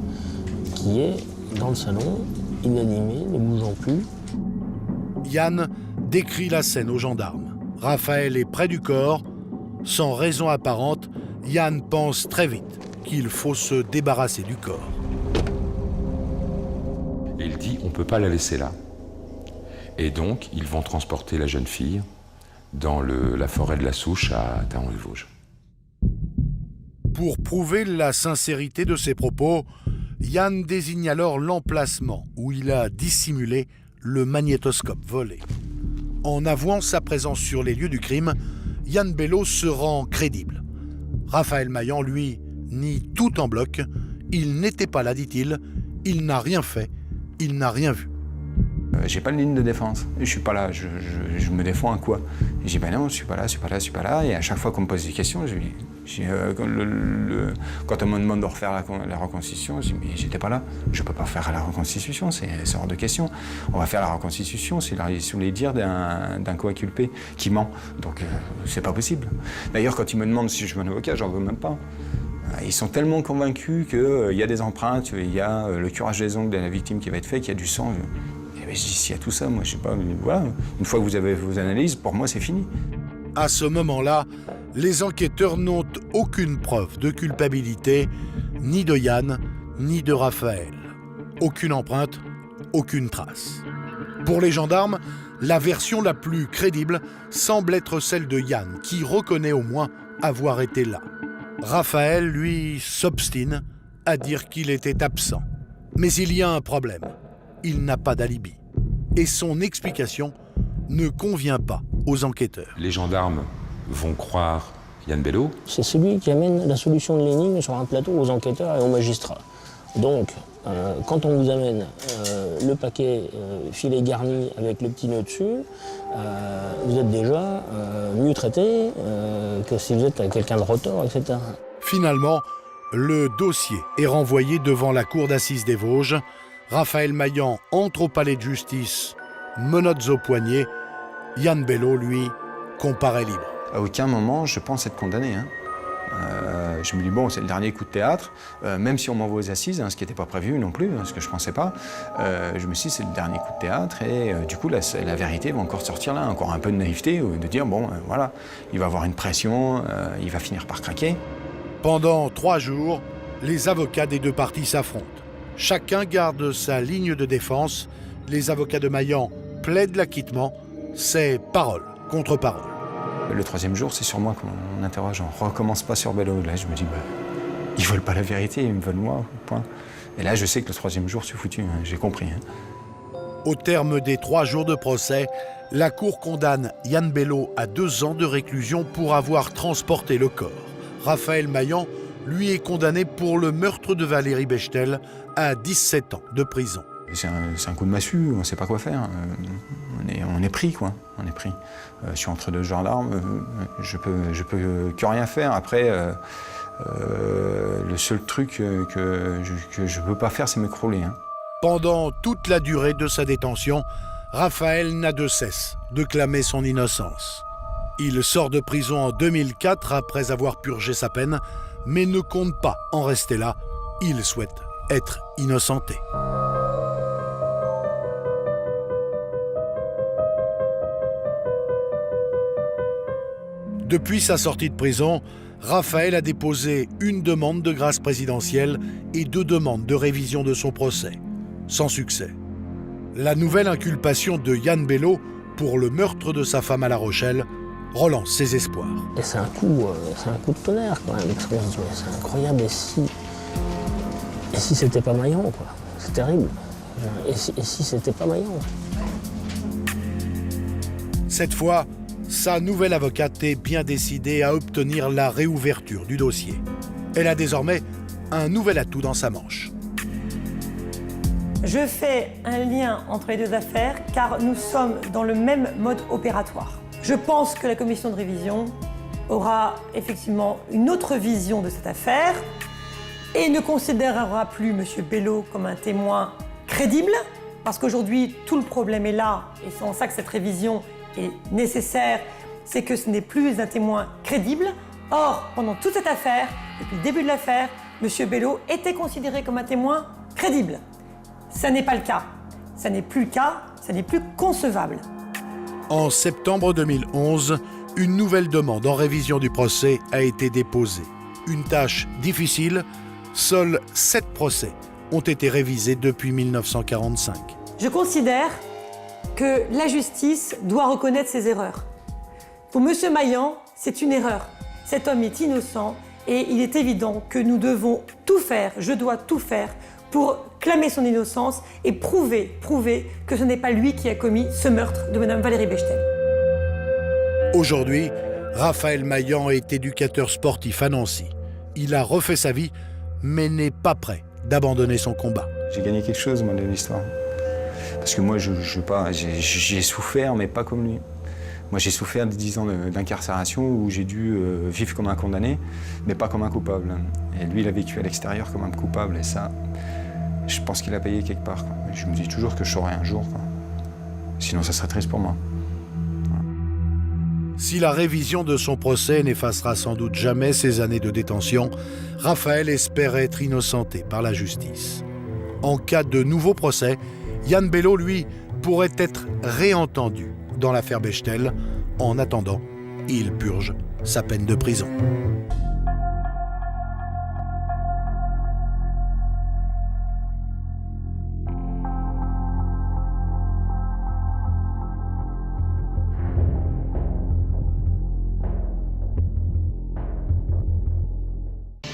Q: qui est dans le salon, inanimé, ne bougeant plus.
A: Yann décrit la scène aux gendarmes. Raphaël est près du corps. Sans raison apparente, Yann pense très vite qu'il faut se débarrasser du corps.
R: Et il dit on ne peut pas la laisser là. Et donc, ils vont transporter la jeune fille dans la forêt de la Souche à Thaon-les-Vosges.
A: Pour prouver la sincérité de ses propos, Yann désigne alors l'emplacement où il a dissimulé le magnétoscope volé. En avouant sa présence sur les lieux du crime, Yann Bello se rend crédible. Raphaël Maillan, lui, nie tout en bloc. Il n'était pas là, dit-il. Il n'a rien fait. Il n'a rien vu.
S: J'ai pas de ligne de défense. Je suis pas là. Je me défends à quoi? Je dis ben non, je suis pas là. Et à chaque fois qu'on me pose des questions, quand on me demande de refaire la reconstitution, je dis mais j'étais pas là. Je peux pas faire la reconstitution, c'est hors de question. On va faire la reconstitution sous les dires d'un coinculpé qui ment. Donc c'est pas possible. D'ailleurs, quand ils me demandent si je veux un avocat, j'en veux même pas. Ils sont tellement convaincus qu'il y a des empreintes, il y a le curage des ongles de la victime qui va être fait, qu'il y a du sang. Je dis, s'il y a tout ça, moi je sais pas, voilà. Une fois que vous avez vos analyses, pour moi c'est fini.
A: À ce moment-là, les enquêteurs n'ont aucune preuve de culpabilité, ni de Yann, ni de Raphaël. Aucune empreinte, aucune trace. Pour les gendarmes, la version la plus crédible semble être celle de Yann, qui reconnaît au moins avoir été là. Raphaël, lui, s'obstine à dire qu'il était absent. Mais il y a un problème. Il n'a pas d'alibi. Et son explication ne convient pas aux enquêteurs.
R: Les gendarmes vont croire Yann Bello.
Q: C'est celui qui amène la solution de l'énigme sur un plateau aux enquêteurs et aux magistrats. Donc, quand on vous amène le paquet filet garni avec le petit nœud dessus, vous êtes déjà mieux traité que si vous êtes quelqu'un de retors, etc.
A: Finalement, le dossier est renvoyé devant la cour d'assises des Vosges. Raphaël Maillan entre au palais de justice, menottes aux poignets. Yann Bello, lui, comparaît libre.
S: À aucun moment, je pense être condamné. Je me dis, bon, c'est le dernier coup de théâtre, même si on m'envoie aux assises, ce qui n'était pas prévu non plus, ce que je ne pensais pas, je me suis dit, c'est le dernier coup de théâtre, et du coup, la vérité va encore sortir là, encore un peu de naïveté, de dire, bon, voilà, il va avoir une pression, il va finir par craquer.
A: Pendant 3 jours, les avocats des deux parties s'affrontent. Chacun garde sa ligne de défense. Les avocats de Maillan plaident l'acquittement. C'est parole contre parole.
S: Le 3e jour, c'est sur moi qu'on interroge. On ne recommence pas sur Bello. Là, je me dis, ils ne veulent pas la vérité, ils me veulent moi, point. Et là, je sais que le 3e jour, c'est foutu, j'ai compris.
A: Au terme des 3 jours de procès, la Cour condamne Yann Bello à 2 ans de réclusion pour avoir transporté le corps. Raphaël Maillan, lui, est condamné pour le meurtre de Valérie Bechtel à 17 ans de prison.
S: C'est un coup de massue, on ne sait pas quoi faire. On est pris, quoi. On est pris. Je suis entre 2 gendarmes, je peux que rien faire. Après, le seul truc que je ne peux pas faire, c'est m'écrouler.
A: Pendant toute la durée de sa détention, Raphaël n'a de cesse de clamer son innocence. Il sort de prison en 2004 après avoir purgé sa peine, mais ne compte pas en rester là. Il souhaite être innocenté. Depuis sa sortie de prison, Raphaël a déposé une demande de grâce présidentielle et 2 demandes de révision de son procès, sans succès. La nouvelle inculpation de Yann Bello pour le meurtre de sa femme à La Rochelle relance ses espoirs.
Q: Et c'est un coup de tonnerre quand même, parce qu'on se dit, mais c'est incroyable, et si c'était pas Maillan, quoi. C'est terrible. Et si c'était pas Maillan.
A: Cette fois, sa nouvelle avocate est bien décidée à obtenir la réouverture du dossier. Elle a désormais un nouvel atout dans sa manche.
M: Je fais un lien entre les 2 affaires car nous sommes dans le même mode opératoire. Je pense que la commission de révision aura effectivement une autre vision de cette affaire et ne considérera plus M. Bello comme un témoin crédible, parce qu'aujourd'hui tout le problème est là, et c'est en ça que cette révision est nécessaire, c'est que ce n'est plus un témoin crédible. Or, pendant toute cette affaire, depuis le début de l'affaire, M. Bello était considéré comme un témoin crédible. Ça n'est pas le cas. Ça n'est plus le cas, ça n'est plus concevable.
A: En septembre 2011, une nouvelle demande en révision du procès a été déposée. Une tâche difficile, seuls 7 procès ont été révisés depuis 1945.
M: Je considère que la justice doit reconnaître ses erreurs. Pour M. Maillan, c'est une erreur. Cet homme est innocent et il est évident que nous devons tout faire, je dois tout faire pour clamer son innocence et prouver que ce n'est pas lui qui a commis ce meurtre de Mme Valérie Bechtel.
A: Aujourd'hui, Raphaël Maillan est éducateur sportif à Nancy. Il a refait sa vie, mais n'est pas prêt d'abandonner son combat.
S: J'ai gagné quelque chose, moi, de l'histoire. Parce que moi, j'ai souffert, mais pas comme lui. Moi, j'ai souffert de 10 ans d'incarcération où j'ai dû vivre comme un condamné, mais pas comme un coupable. Et lui, il a vécu à l'extérieur comme un coupable, et ça, je pense qu'il a payé quelque part, quoi. Je me dis toujours que je saurai un jour, quoi. Sinon, ça serait triste pour moi.
A: Si la révision de son procès n'effacera sans doute jamais ses années de détention, Raphaël espère être innocenté par la justice. En cas de nouveau procès, Yann Bello, lui, pourrait être réentendu dans l'affaire Bechtel. En attendant, il purge sa peine de prison.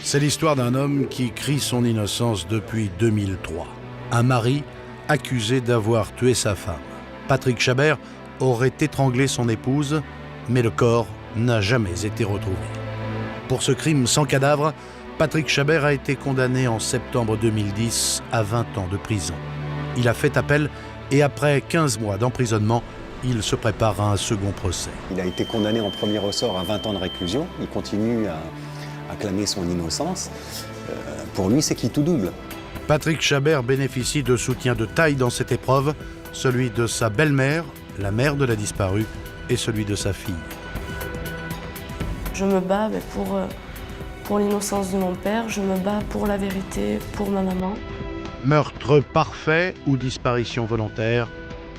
A: C'est l'histoire d'un homme qui crie son innocence depuis 2003. Un mari accusé d'avoir tué sa femme. Patrick Chabert aurait étranglé son épouse, mais le corps n'a jamais été retrouvé. Pour ce crime sans cadavre, Patrick Chabert a été condamné en septembre 2010 à 20 ans de prison. Il a fait appel et après 15 mois d'emprisonnement, il se prépare à un second procès.
U: Il a été condamné en premier ressort à 20 ans de réclusion. Il continue à clamer son innocence. Pour lui, c'est qui tout double.
A: Patrick Chabert bénéficie de soutien de taille dans cette épreuve, celui de sa belle-mère, la mère de la disparue, et celui de sa fille.
V: Je me bats pour l'innocence de mon père, je me bats pour la vérité, pour ma maman.
A: Meurtre parfait ou disparition volontaire,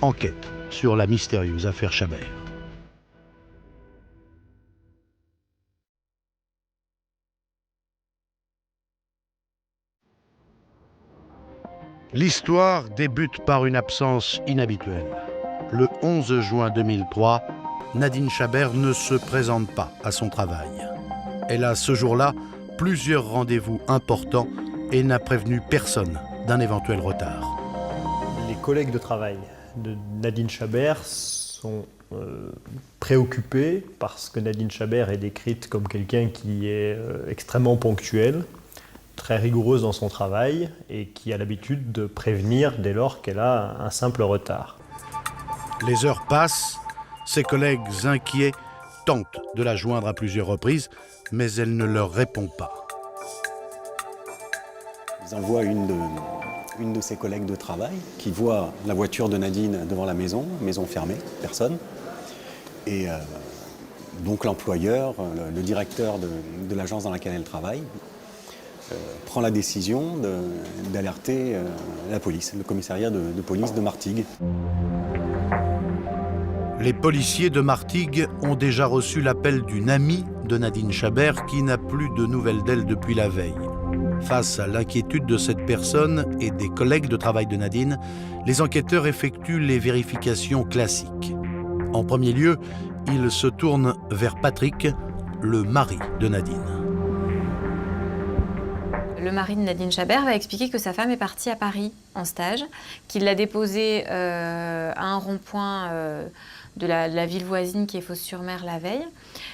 A: enquête sur la mystérieuse affaire Chabert. L'histoire débute par une absence inhabituelle. Le 11 juin 2003, Nadine Chabert ne se présente pas à son travail. Elle a ce jour-là plusieurs rendez-vous importants et n'a prévenu personne d'un éventuel retard.
W: Les collègues de travail
F: de Nadine Chabert sont préoccupés parce que Nadine Chabert est décrite comme quelqu'un qui est extrêmement ponctuel, très rigoureuse dans son travail et qui a l'habitude de prévenir dès lors qu'elle a un simple retard.
A: Les heures passent, ses collègues inquiets tentent de la joindre à plusieurs reprises, mais elle ne leur répond pas.
U: Ils envoient une de ses collègues de travail qui voit la voiture de Nadine devant la maison fermée, personne. Et donc l'employeur, le directeur de l'agence dans laquelle elle travaille, prend la décision d'alerter la police, le commissariat de police de Martigues.
A: Les policiers de Martigues ont déjà reçu l'appel d'une amie de Nadine Chabert qui n'a plus de nouvelles d'elle depuis la veille. Face à l'inquiétude de cette personne et des collègues de travail de Nadine, les enquêteurs effectuent les vérifications classiques. En premier lieu, ils se tournent vers Patrick, le mari de Nadine.
G: Le mari de Nadine Chabert va expliquer que sa femme est partie à Paris en stage, qu'il l'a déposée à un rond-point de la ville voisine qui est Fos-sur-Mer la veille,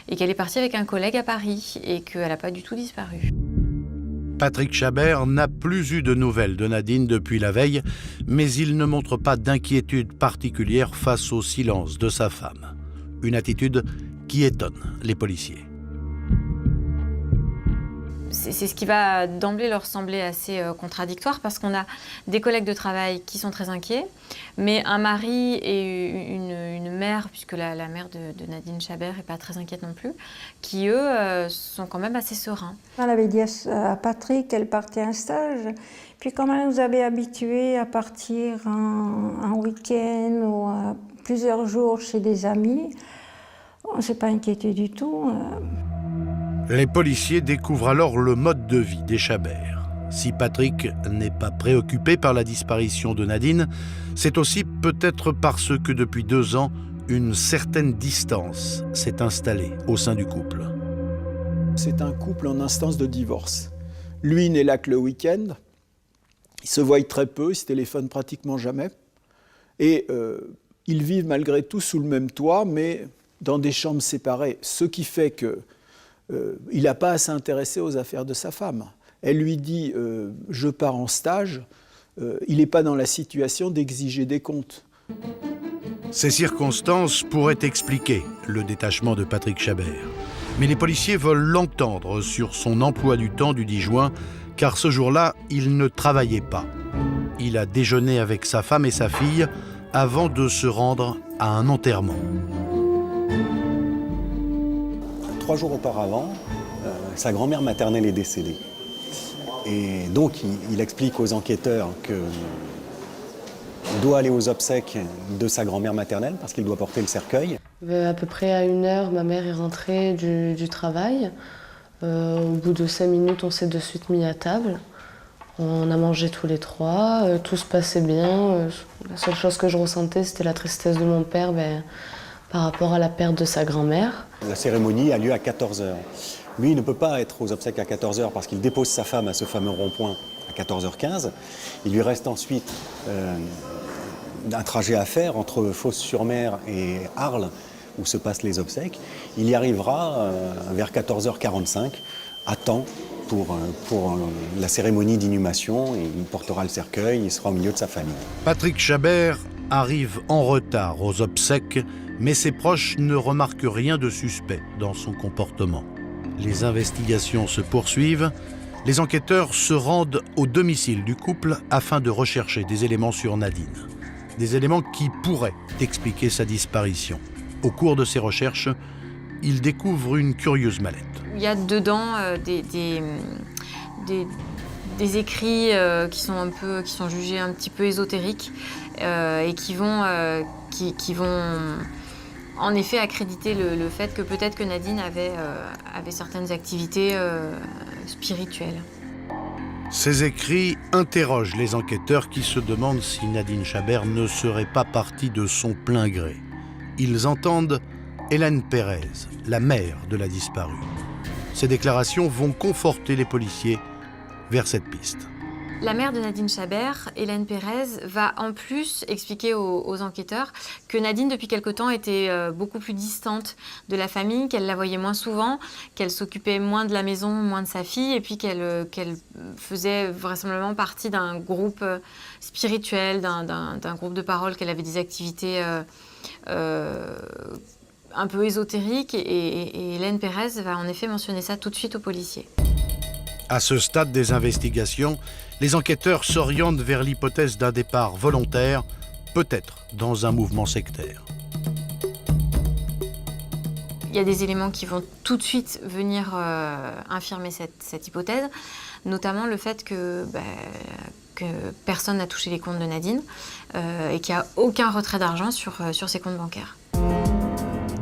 G: et qu'elle est partie avec un collègue à Paris et qu'elle n'a pas du tout disparu.
A: Patrick Chabert n'a plus eu de nouvelles de Nadine depuis la veille, mais il ne montre pas d'inquiétude particulière face au silence de sa femme. Une attitude qui étonne les policiers.
G: C'est ce qui va d'emblée leur sembler assez contradictoire parce qu'on a des collègues de travail qui sont très inquiets, mais un mari et une mère, puisque la mère de Nadine Chabert n'est pas très inquiète non plus, qui eux sont quand même assez sereins.
W: Elle avait dit à Patrick qu'elle partait en stage, puis comme elle nous avait habitués à partir un week-end ou à plusieurs jours chez des amis, on ne s'est pas inquiété du tout.
A: Les policiers découvrent alors le mode de vie des Chabert. Si Patrick n'est pas préoccupé par la disparition de Nadine, c'est aussi peut-être parce que depuis 2 ans, une certaine distance s'est installée au sein du couple.
X: C'est un couple en instance de divorce. Lui n'est là que le week-end, ils se voient très peu, ils se téléphonent pratiquement jamais. Et ils vivent malgré tout sous le même toit, mais dans des chambres séparées. Ce qui fait que il n'a pas à s'intéresser aux affaires de sa femme. Elle lui dit « je pars en stage », il n'est pas dans la situation d'exiger des comptes.
A: Ces circonstances pourraient expliquer le détachement de Patrick Chabert. Mais les policiers veulent l'entendre sur son emploi du temps du 10 juin, car ce jour-là, il ne travaillait pas. Il a déjeuné avec sa femme et sa fille avant de se rendre à un enterrement.
U: 3 jours auparavant, sa grand-mère maternelle est décédée. Et donc, il explique aux enquêteurs qu'il doit aller aux obsèques de sa grand-mère maternelle parce qu'il doit porter le cercueil.
V: À peu près à 1h, ma mère est rentrée du travail. Au bout de 5 minutes, on s'est de suite mis à table. On a mangé tous les 3, tout se passait bien. La seule chose que je ressentais, c'était la tristesse de mon père par rapport à la perte de sa grand-mère.
U: La cérémonie a lieu à 14h. Lui, il ne peut pas être aux obsèques à 14h parce qu'il dépose sa femme à ce fameux rond-point à 14h15. Il lui reste ensuite un trajet à faire entre Fos-sur-Mer et Arles, où se passent les obsèques. Il y arrivera vers 14h45, à temps pour la cérémonie d'inhumation. Il portera le cercueil, il sera au milieu de sa famille.
A: Patrick Chabert arrive en retard aux obsèques, mais ses proches ne remarquent rien de suspect dans son comportement. Les investigations se poursuivent. Les enquêteurs se rendent au domicile du couple afin de rechercher des éléments sur Nadine. Des éléments qui pourraient expliquer sa disparition. Au cours de ces recherches, ils découvrent une curieuse mallette.
G: Il y a dedans des écrits qui sont jugés un petit peu ésotériques et qui vont en effet accréditer le fait que peut-être que Nadine avait certaines activités spirituelles.
A: Ces écrits interrogent les enquêteurs qui se demandent si Nadine Chabert ne serait pas partie de son plein gré. Ils entendent Hélène Pérez, la mère de la disparue. Ces déclarations vont conforter les policiers vers cette piste.
G: La mère de Nadine Chabert, Hélène Pérez, va en plus expliquer aux enquêteurs que Nadine, depuis quelque temps, était beaucoup plus distante de la famille, qu'elle la voyait moins souvent, qu'elle s'occupait moins de la maison, moins de sa fille, et puis qu'elle faisait vraisemblablement partie d'un groupe spirituel, d'un groupe de parole, qu'elle avait des activités un peu ésotériques. Et Hélène Pérez va en effet mentionner ça tout de suite aux policiers.
A: À ce stade des investigations, les enquêteurs s'orientent vers l'hypothèse d'un départ volontaire, peut-être dans un mouvement sectaire.
G: Il y a des éléments qui vont tout de suite venir infirmer cette hypothèse, notamment le fait que personne n'a touché les comptes de Nadine et qu'il n'y a aucun retrait d'argent sur ses comptes bancaires.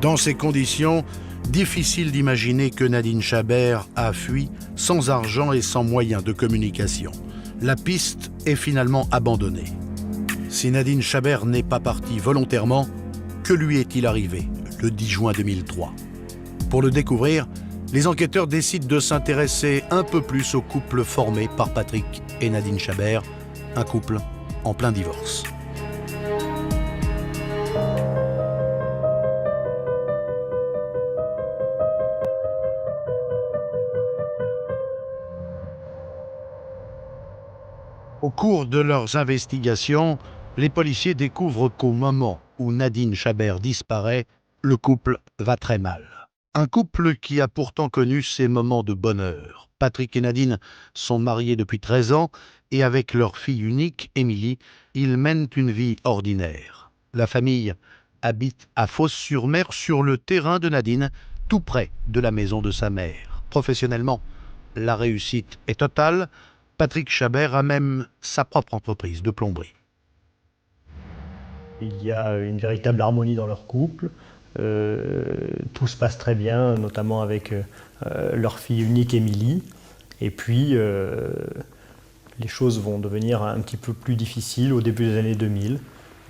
A: Dans ces conditions, difficile d'imaginer que Nadine Chabert a fui sans argent et sans moyens de communication. La piste est finalement abandonnée. Si Nadine Chabert n'est pas partie volontairement, que lui est-il arrivé le 10 juin 2003 ? Pour le découvrir, les enquêteurs décident de s'intéresser un peu plus au couple formé par Patrick et Nadine Chabert, un couple en plein divorce. Au cours de leurs investigations, les policiers découvrent qu'au moment où Nadine Chabert disparaît, le couple va très mal. Un couple qui a pourtant connu ses moments de bonheur. Patrick et Nadine sont mariés depuis 13 ans et avec leur fille unique, Émilie, ils mènent une vie ordinaire. La famille habite à Fos-sur-Mer, sur le terrain de Nadine, tout près de la maison de sa mère. Professionnellement, la réussite est totale. Patrick Chabert a même sa propre entreprise de plomberie.
F: Il y a une véritable harmonie dans leur couple. Tout se passe très bien, notamment avec leur fille unique Émilie. Et puis, les choses vont devenir un petit peu plus difficiles au début des années 2000,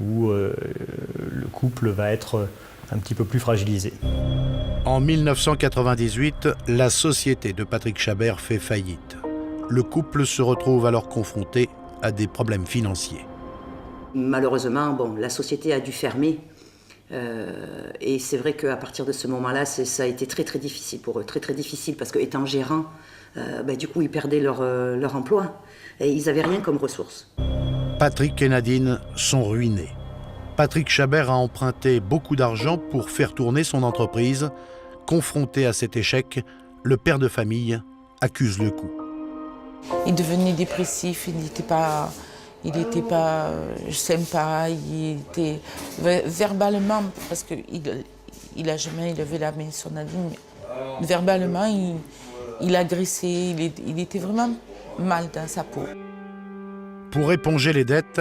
F: où le couple va être un petit peu plus fragilisé.
A: En 1998, la société de Patrick Chabert fait faillite. Le couple se retrouve alors confronté à des problèmes financiers.
B: Malheureusement, la société a dû fermer. Et c'est vrai qu'à partir de ce moment-là, ça a été très très difficile pour eux. Très très difficile parce qu'étant gérants, du coup, ils perdaient leur emploi. Et ils n'avaient rien comme ressources.
A: Patrick et Nadine sont ruinés. Patrick Chabert a emprunté beaucoup d'argent pour faire tourner son entreprise. Confronté à cet échec, le père de famille accuse le coup.
C: Il devenait dépressif, il n'était pas sympa, il était verbalement, parce qu'il n'a jamais élevé la main sur Nadine, mais verbalement, il agressait, il était vraiment mal dans sa peau.
A: Pour éponger les dettes,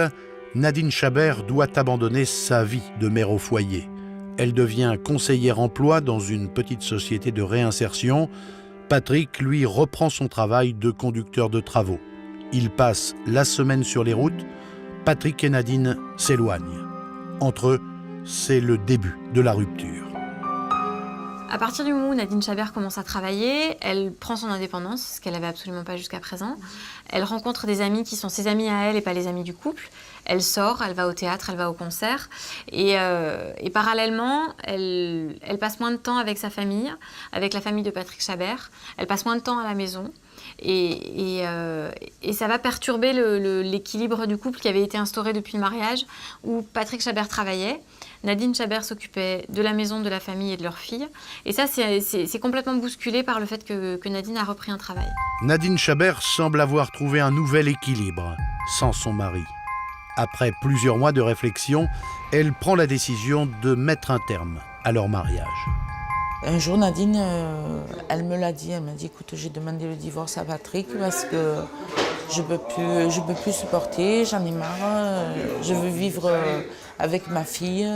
A: Nadine Chabert doit abandonner sa vie de mère au foyer. Elle devient conseillère emploi dans une petite société de réinsertion. Patrick, lui, reprend son travail de conducteur de travaux. Il passe la semaine sur les routes. Patrick et Nadine s'éloignent. Entre eux, c'est le début de la rupture.
G: À partir du moment où Nadine Chabert commence à travailler, elle prend son indépendance, ce qu'elle n'avait absolument pas jusqu'à présent. Elle rencontre des amis qui sont ses amis à elle et pas les amis du couple. Elle sort, elle va au théâtre, elle va au concert. Et parallèlement, elle passe moins de temps avec sa famille, avec la famille de Patrick Chabert. Elle passe moins de temps à la maison. Et ça va perturber l'équilibre du couple qui avait été instauré depuis le mariage, où Patrick Chabert travaillait. Nadine Chabert s'occupait de la maison, de la famille et de leur fille. Et ça, c'est complètement bousculé par le fait que Nadine a repris un travail.
A: Nadine Chabert semble avoir trouvé un nouvel équilibre sans son mari. Après plusieurs mois de réflexion, elle prend la décision de mettre un terme à leur mariage.
C: Un jour, Nadine, elle me l'a dit, elle m'a dit, écoute, j'ai demandé le divorce à Patrick parce que je peux plus supporter, j'en ai marre, je veux vivre avec ma fille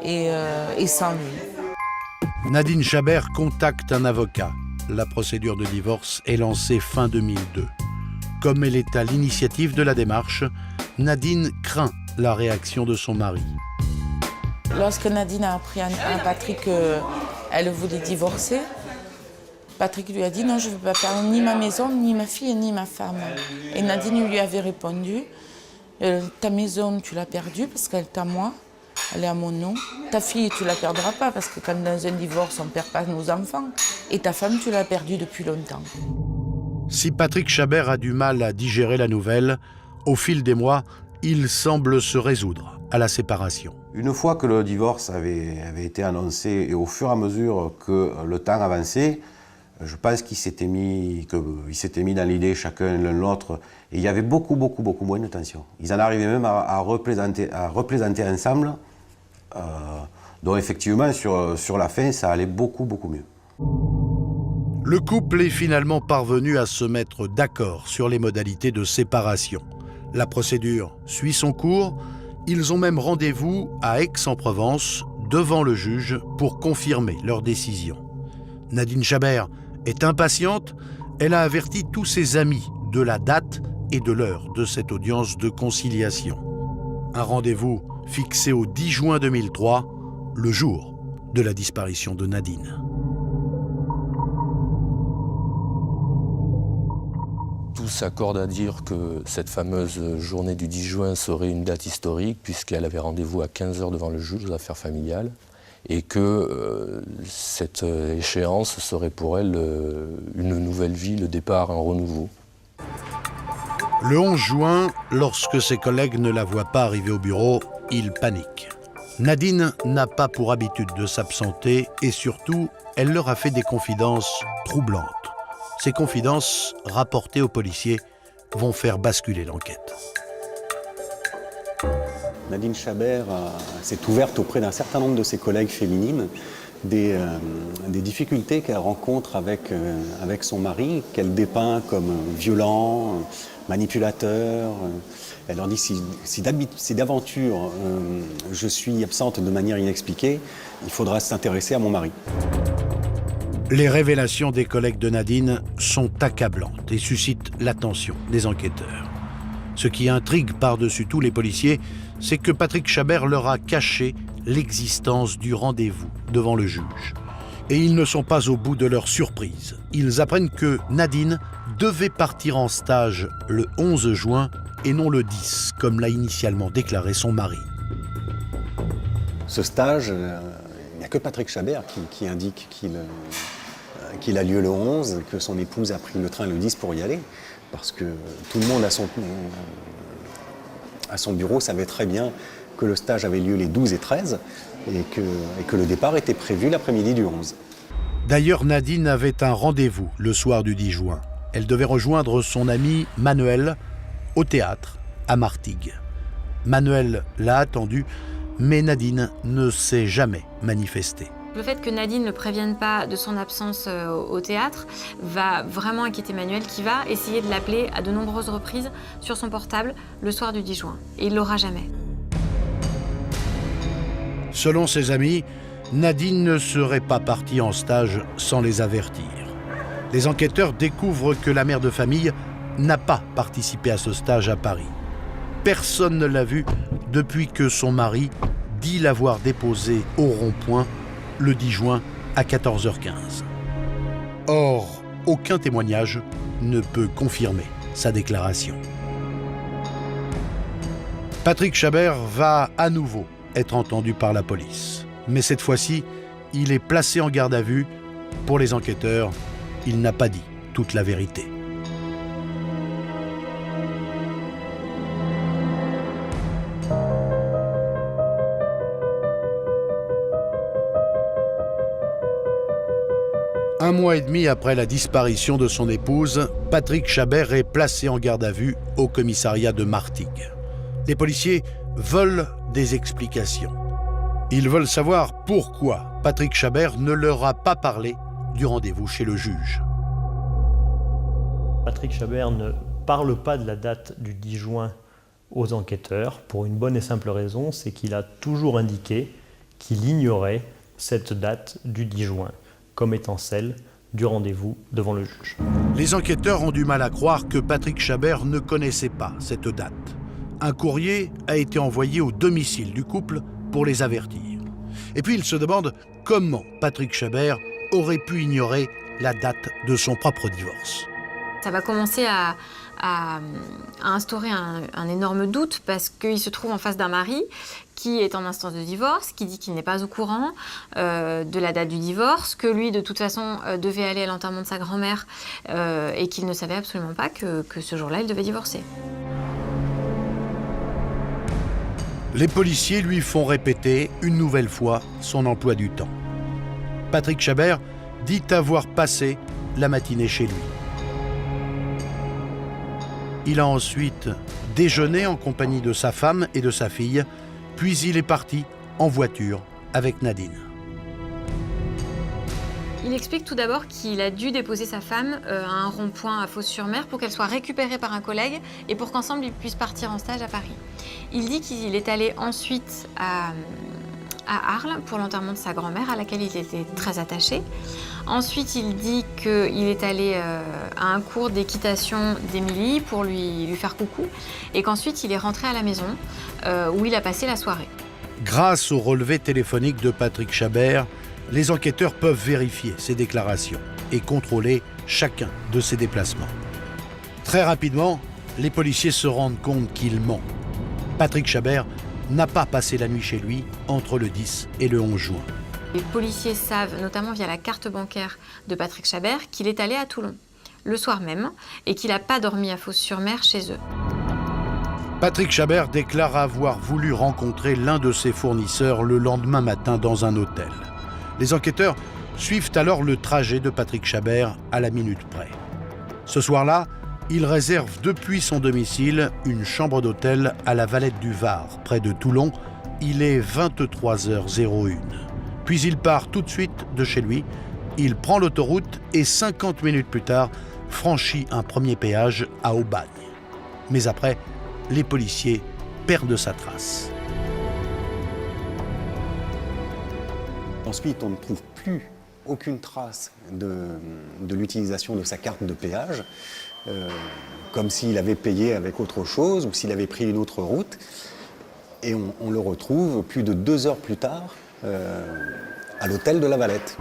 C: et sans lui.
A: Nadine Chabert contacte un avocat. La procédure de divorce est lancée fin 2002. Comme elle est à l'initiative de la démarche, Nadine craint la réaction de son mari.
C: Lorsque Nadine a appris à Patrick qu'elle voulait divorcer, Patrick lui a dit non, je ne veux pas perdre ni ma maison, ni ma fille, ni ma femme. Et Nadine lui avait répondu, ta maison tu l'as perdue parce qu'elle est à moi, elle est à mon nom. Ta fille tu la perdras pas parce que quand dans un divorce on ne perd pas nos enfants. Et ta femme tu l'as perdue depuis longtemps.
A: Si Patrick Chabert a du mal à digérer la nouvelle, au fil des mois, il semble se résoudre à la séparation.
D: Une fois que le divorce avait été annoncé et au fur et à mesure que le temps avançait, je pense qu'ils s'étaient mis dans l'idée chacun l'un l'autre et il y avait beaucoup moins de tension. Ils en arrivaient même à replaisanter ensemble, donc effectivement sur la fin ça allait beaucoup mieux.
A: Le couple est finalement parvenu à se mettre d'accord sur les modalités de séparation. La procédure suit son cours. Ils ont même rendez-vous à Aix-en-Provence, devant le juge, pour confirmer leur décision. Nadine Chabert est impatiente. Elle a averti tous ses amis de la date et de l'heure de cette audience de conciliation. Un rendez-vous fixé au 10 juin 2003, le jour de la disparition de Nadine.
E: Tous s'accordent à dire que cette fameuse journée du 10 juin serait une date historique puisqu'elle avait rendez-vous à 15h devant le juge aux affaires familiales et que cette échéance serait pour elle une nouvelle vie, le départ, un renouveau.
A: Le 11 juin, lorsque ses collègues ne la voient pas arriver au bureau, il panique. Nadine n'a pas pour habitude de s'absenter et surtout, elle leur a fait des confidences troublantes. Ces confidences, rapportées aux policiers, vont faire basculer l'enquête.
U: Nadine Chabert s'est ouverte auprès d'un certain nombre de ses collègues féminines des difficultés qu'elle rencontre avec son mari, qu'elle dépeint comme violent, manipulateur. Elle leur dit si d'aventure je suis absente de manière inexpliquée, il faudra s'intéresser à mon mari.
A: Les révélations des collègues de Nadine sont accablantes et suscitent l'attention des enquêteurs. Ce qui intrigue par-dessus tout les policiers, c'est que Patrick Chabert leur a caché l'existence du rendez-vous devant le juge. Et ils ne sont pas au bout de leur surprise. Ils apprennent que Nadine devait partir en stage le 11 juin et non le 10, comme l'a initialement déclaré son mari.
U: Ce stage, il n'y a que Patrick Chabert qui indique qu'il a lieu le 11, que son épouse a pris le train le 10 pour y aller, parce que tout le monde à son bureau savait très bien que le stage avait lieu les 12 et 13 et que le départ était prévu l'après-midi du 11.
A: D'ailleurs, Nadine avait un rendez-vous le soir du 10 juin. Elle devait rejoindre son ami Manuel au théâtre à Martigues. Manuel l'a attendue, mais Nadine ne s'est jamais manifestée.
G: Le fait que Nadine ne prévienne pas de son absence au théâtre va vraiment inquiéter Manuel qui va essayer de l'appeler à de nombreuses reprises sur son portable le soir du 10 juin. Et il ne l'aura jamais.
A: Selon ses amis, Nadine ne serait pas partie en stage sans les avertir. Les enquêteurs découvrent que la mère de famille n'a pas participé à ce stage à Paris. Personne ne l'a vue depuis que son mari dit l'avoir déposée au rond-point le 10 juin à 14h15. Or, aucun témoignage ne peut confirmer sa déclaration. Patrick Chabert va à nouveau être entendu par la police. Mais cette fois-ci, il est placé en garde à vue. Pour les enquêteurs, il n'a pas dit toute la vérité. Un mois et demi après la disparition de son épouse, Patrick Chabert est placé en garde à vue au commissariat de Martigues. Les policiers veulent des explications. Ils veulent savoir pourquoi Patrick Chabert ne leur a pas parlé du rendez-vous chez le juge.
F: Patrick Chabert ne parle pas de la date du 10 juin aux enquêteurs pour une bonne et simple raison, c'est qu'il a toujours indiqué qu'il ignorait cette date du 10 juin comme étant celle du rendez-vous devant le juge.
A: Les enquêteurs ont du mal à croire que Patrick Chabert ne connaissait pas cette date. Un courrier a été envoyé au domicile du couple pour les avertir. Et puis ils se demandent comment Patrick Chabert aurait pu ignorer la date de son propre divorce.
G: Ça va commencer à instaurer un énorme doute parce qu'il se trouve en face d'un mari qui est en instance de divorce, qui dit qu'il n'est pas au courant de la date du divorce, que lui, de toute façon, devait aller à l'enterrement de sa grand-mère et qu'il ne savait absolument pas que ce jour-là, il devait divorcer.
A: Les policiers lui font répéter une nouvelle fois son emploi du temps. Patrick Chabert dit avoir passé la matinée chez lui. Il a ensuite déjeuné en compagnie de sa femme et de sa fille, puis il est parti en voiture avec Nadine.
G: Il explique tout d'abord qu'il a dû déposer sa femme à un rond-point à Fos-sur-Mer pour qu'elle soit récupérée par un collègue et pour qu'ensemble ils puissent partir en stage à Paris. Il dit qu'il est allé ensuite à Arles pour l'enterrement de sa grand-mère à laquelle il était très attaché. Ensuite, il dit qu'il est allé à un cours d'équitation d'Émilie pour lui faire coucou et qu'ensuite il est rentré à la maison où il a passé la soirée.
A: Grâce au relevé téléphonique de Patrick Chabert, les enquêteurs peuvent vérifier ses déclarations et contrôler chacun de ses déplacements. Très rapidement, les policiers se rendent compte qu'il ment. Patrick Chabert n'a pas passé la nuit chez lui entre le 10 et le 11 juin.
G: Les policiers savent, notamment via la carte bancaire de Patrick Chabert, qu'il est allé à Toulon le soir même et qu'il n'a pas dormi à Fos-sur-Mer chez eux.
A: Patrick Chabert déclare avoir voulu rencontrer l'un de ses fournisseurs le lendemain matin dans un hôtel. Les enquêteurs suivent alors le trajet de Patrick Chabert à la minute près. Ce soir-là, il réserve depuis son domicile une chambre d'hôtel à la Valette du Var, près de Toulon. Il est 23h01. Puis il part tout de suite de chez lui. Il prend l'autoroute et 50 minutes plus tard, franchit un premier péage à Aubagne. Mais après, les policiers perdent sa trace.
U: Ensuite, on ne trouve plus aucune trace de l'utilisation de sa carte de péage, comme s'il avait payé avec autre chose ou s'il avait pris une autre route. Et on le retrouve plus de 2 heures plus tard à l'hôtel de la Valette.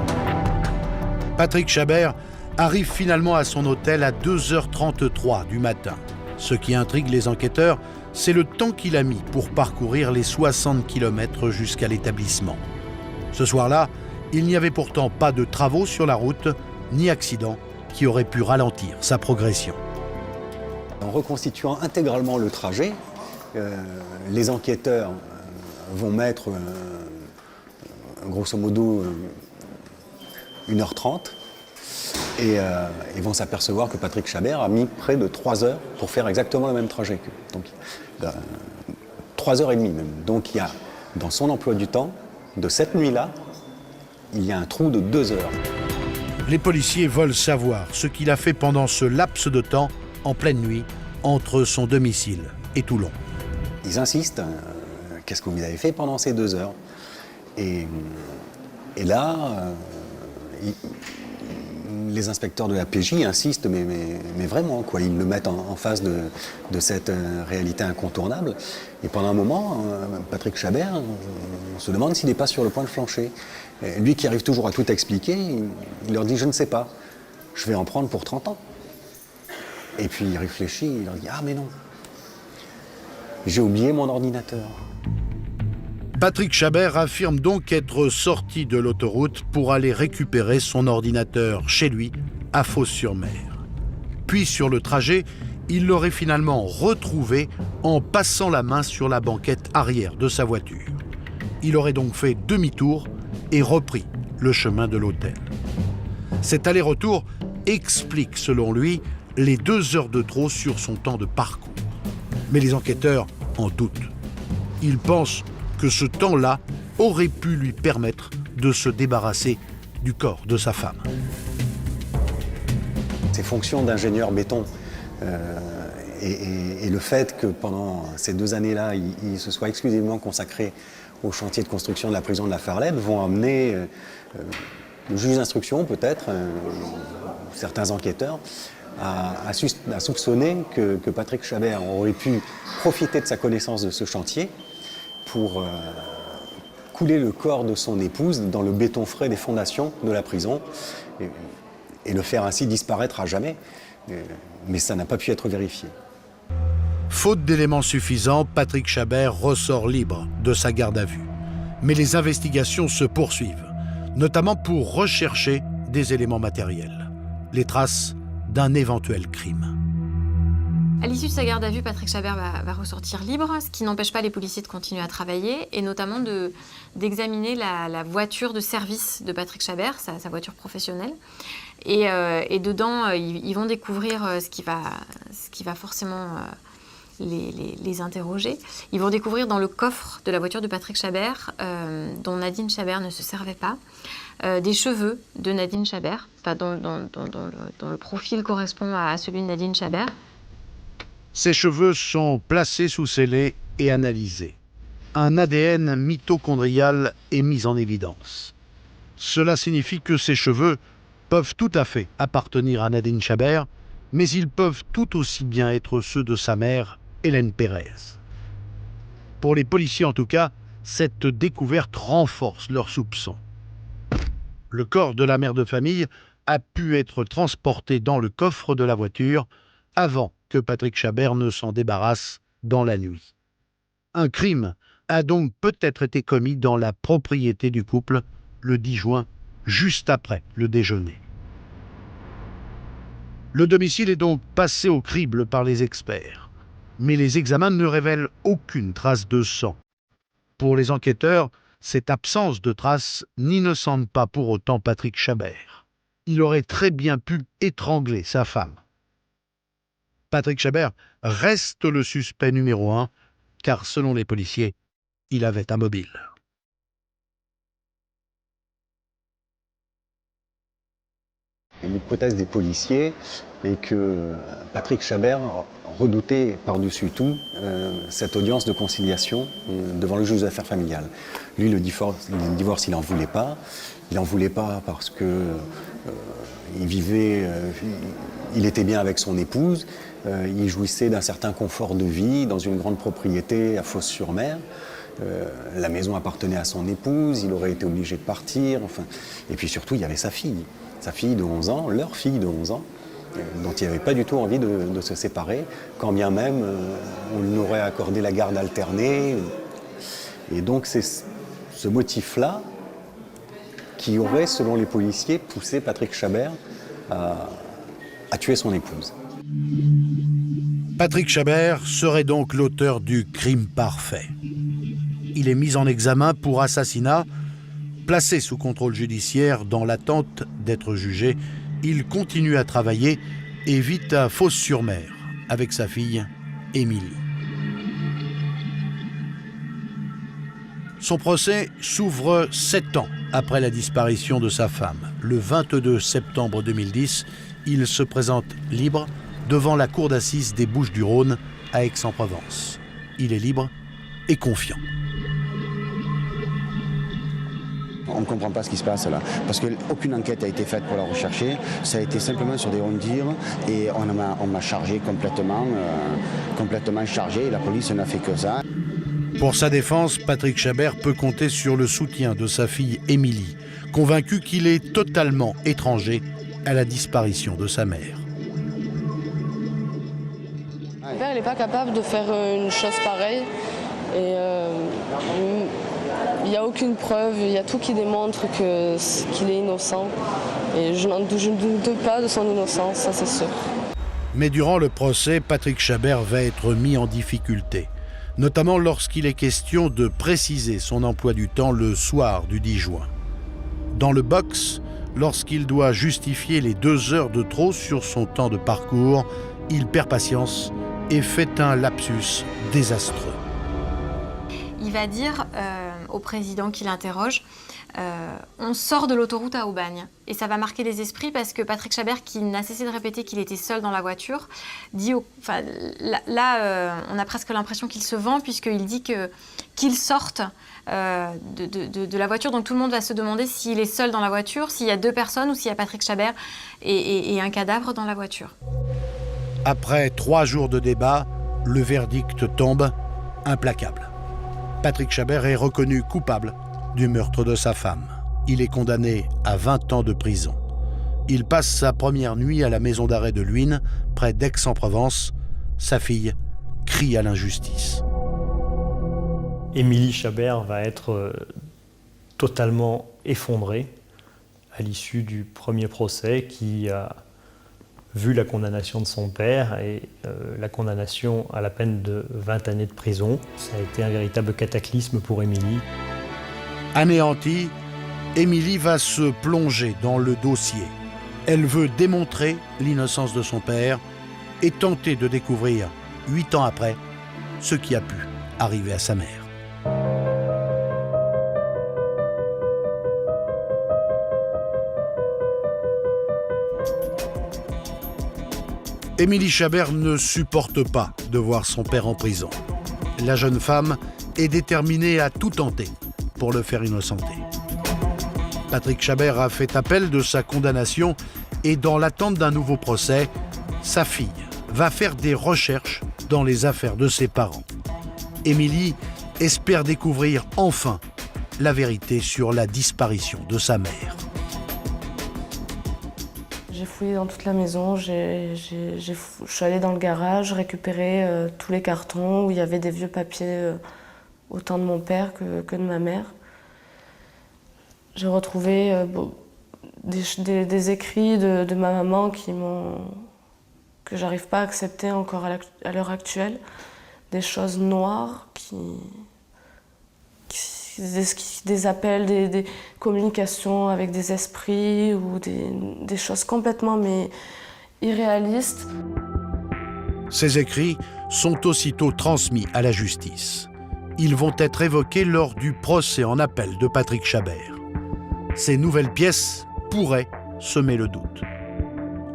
A: Patrick Chabert arrive finalement à son hôtel à 2h33 du matin. Ce qui intrigue les enquêteurs, c'est le temps qu'il a mis pour parcourir les 60 km jusqu'à l'établissement. Ce soir-là, il n'y avait pourtant pas de travaux sur la route, ni accident qui aurait pu ralentir sa progression.
U: En reconstituant intégralement le trajet, les enquêteurs vont mettre grosso modo 1h30 et ils vont s'apercevoir que Patrick Chabert a mis près de 3 heures pour faire exactement le même trajet qu'eux. Donc 3h30 même. Donc il y a dans son emploi du temps, de cette nuit-là, il y a un trou de 2 heures.
A: Les policiers veulent savoir ce qu'il a fait pendant ce laps de temps, en pleine nuit, entre son domicile et Toulon.
U: Ils insistent, qu'est-ce que vous avez fait pendant ces 2 heures ? Et là, les inspecteurs de la PJ insistent, mais vraiment, quoi. Ils le mettent en face de cette réalité incontournable. Et pendant un moment, Patrick Chabert, on se demande s'il n'est pas sur le point de flancher. Et lui qui arrive toujours à tout expliquer, il leur dit « je ne sais pas, je vais en prendre pour 30 ans ». Et puis il réfléchit, il leur dit « ah mais non, j'ai oublié mon ordinateur ».
A: Patrick Chabert affirme donc être sorti de l'autoroute pour aller récupérer son ordinateur chez lui, à Fos-sur-Mer. Puis sur le trajet, il l'aurait finalement retrouvé en passant la main sur la banquette arrière de sa voiture. Il aurait donc fait demi-tour et repris le chemin de l'hôtel. Cet aller-retour explique, selon lui, les 2 heures de trop sur son temps de parcours. Mais les enquêteurs en doutent. Ils pensent que ce temps-là aurait pu lui permettre de se débarrasser du corps de sa femme.
U: Ses fonctions d'ingénieur béton et le fait que pendant ces 2 années-là, il se soit exclusivement consacré au chantier de construction de la prison de la Farlède vont amener le juge d'instruction, peut-être, certains enquêteurs, à soupçonner que Patrick Chabert aurait pu profiter de sa connaissance de ce chantier pour couler le corps de son épouse dans le béton frais des fondations de la prison. et le faire ainsi disparaître à jamais. Mais ça n'a pas pu être vérifié.
A: Faute d'éléments suffisants, Patrick Chabert ressort libre de sa garde à vue. Mais les investigations se poursuivent, notamment pour rechercher des éléments matériels, les traces d'un éventuel crime.
G: À l'issue de sa garde à vue, Patrick Chabert va ressortir libre, ce qui n'empêche pas les policiers de continuer à travailler, et notamment d'examiner la voiture de service de Patrick Chabert, sa voiture professionnelle. Et dedans, ils vont découvrir ce qui va forcément les interroger. Ils vont découvrir dans le coffre de la voiture de Patrick Chabert, dont Nadine Chabert ne se servait pas, des cheveux de Nadine Chabert, dont le profil correspond à celui de Nadine Chabert.
A: Ces cheveux sont placés sous scellé et analysés. Un ADN mitochondrial est mis en évidence. Cela signifie que ces cheveux peuvent tout à fait appartenir à Nadine Chabert, mais ils peuvent tout aussi bien être ceux de sa mère, Hélène Pérez. Pour les policiers en tout cas, cette découverte renforce leurs soupçons. Le corps de la mère de famille a pu être transporté dans le coffre de la voiture avant que Patrick Chabert ne s'en débarrasse dans la nuit. Un crime a donc peut-être été commis dans la propriété du couple le 10 juin, juste après le déjeuner. Le domicile est donc passé au crible par les experts, mais les examens ne révèlent aucune trace de sang. Pour les enquêteurs, cette absence de traces n'innocente pas pour autant Patrick Chabert. Il aurait très bien pu étrangler sa femme. Patrick Chabert reste le suspect numéro 1, car selon les policiers, il avait un mobile.
U: L'hypothèse des policiers est que Patrick Chabert redoutait par-dessus tout cette audience de conciliation devant le juge des affaires familiales. Lui, le divorce, il n'en voulait pas. Il n'en voulait pas parce que il était bien avec son épouse, il jouissait d'un certain confort de vie dans une grande propriété à Fos-sur-Mer. La maison appartenait à son épouse, il aurait été obligé de partir. Et puis surtout, il y avait sa fille de 11 ans, leur fille de 11 ans, dont il n'avait pas du tout envie de se séparer, quand bien même on lui aurait accordé la garde alternée. Et donc c'est ce motif-là qui aurait, selon les policiers, poussé Patrick Chabert à tuer son épouse.
A: Patrick Chabert serait donc l'auteur du crime parfait. Il est mis en examen pour assassinat. Placé sous contrôle judiciaire dans l'attente d'être jugé, il continue à travailler et vit à Fos-sur-Mer avec sa fille, Émilie. Son procès s'ouvre 7 ans après la disparition de sa femme. Le 22 septembre 2010, il se présente libre devant la cour d'assises des Bouches-du-Rhône à Aix-en-Provence. Il est libre et confiant.
H: On ne comprend pas ce qui se passe là, parce qu'aucune enquête a été faite pour la rechercher. Ça a été simplement sur des ronds-dires et on m'a chargé complètement chargé et la police n'a fait que ça.
A: Pour sa défense, Patrick Chabert peut compter sur le soutien de sa fille Émilie, convaincue qu'il est totalement étranger à la disparition de sa mère.
V: Mon père, il n'est pas capable de faire une chose pareille. Et il n'y a aucune preuve, il y a tout qui démontre qu'il est innocent. Et je ne doute pas de son innocence, ça c'est sûr.
A: Mais durant le procès, Patrick Chabert va être mis en difficulté, notamment lorsqu'il est question de préciser son emploi du temps le soir du 10 juin. Dans le box, lorsqu'il doit justifier les 2 heures de trop sur son temps de parcours, il perd patience et fait un lapsus désastreux.
G: Il va dire au président qui l'interroge, on sort de l'autoroute à Aubagne. Et ça va marquer les esprits parce que Patrick Chabert, qui n'a cessé de répéter qu'il était seul dans la voiture, dit on a presque l'impression qu'il se vend puisqu'il dit qu'il sorte de la voiture. Donc tout le monde va se demander s'il est seul dans la voiture, s'il y a 2 personnes ou s'il y a Patrick Chabert et un cadavre dans la voiture.
A: Après 3 jours de débat, le verdict tombe implacable. Patrick Chabert est reconnu coupable du meurtre de sa femme. Il est condamné à 20 ans de prison. Il passe sa première nuit à la maison d'arrêt de Luynes, près d'Aix-en-Provence. Sa fille crie à l'injustice.
F: Émilie Chabert va être totalement effondrée à l'issue du premier procès qui a vu la condamnation de son père et la condamnation à la peine de 20 années de prison. Ça a été un véritable cataclysme pour Émilie.
A: Anéantie, Émilie va se plonger dans le dossier. Elle veut démontrer l'innocence de son père et tenter de découvrir, 8 ans après, ce qui a pu arriver à sa mère. Émilie Chabert ne supporte pas de voir son père en prison. La jeune femme est déterminée à tout tenter pour le faire innocenter. Patrick Chabert a fait appel de sa condamnation et dans l'attente d'un nouveau procès, sa fille va faire des recherches dans les affaires de ses parents. Émilie espère découvrir enfin la vérité sur la disparition de sa mère.
V: J'ai fouillé dans toute la maison, je suis allée dans le garage récupérer tous les cartons où il y avait des vieux papiers autant de mon père que de ma mère. J'ai retrouvé des écrits de ma maman que j'arrive pas à accepter encore à l'heure actuelle. Des choses noires, des appels, des communications avec des esprits ou des choses complètement irréalistes.
A: Ces écrits sont aussitôt transmis à la justice. Ils vont être évoqués lors du procès en appel de Patrick Chabert. Ces nouvelles pièces pourraient semer le doute.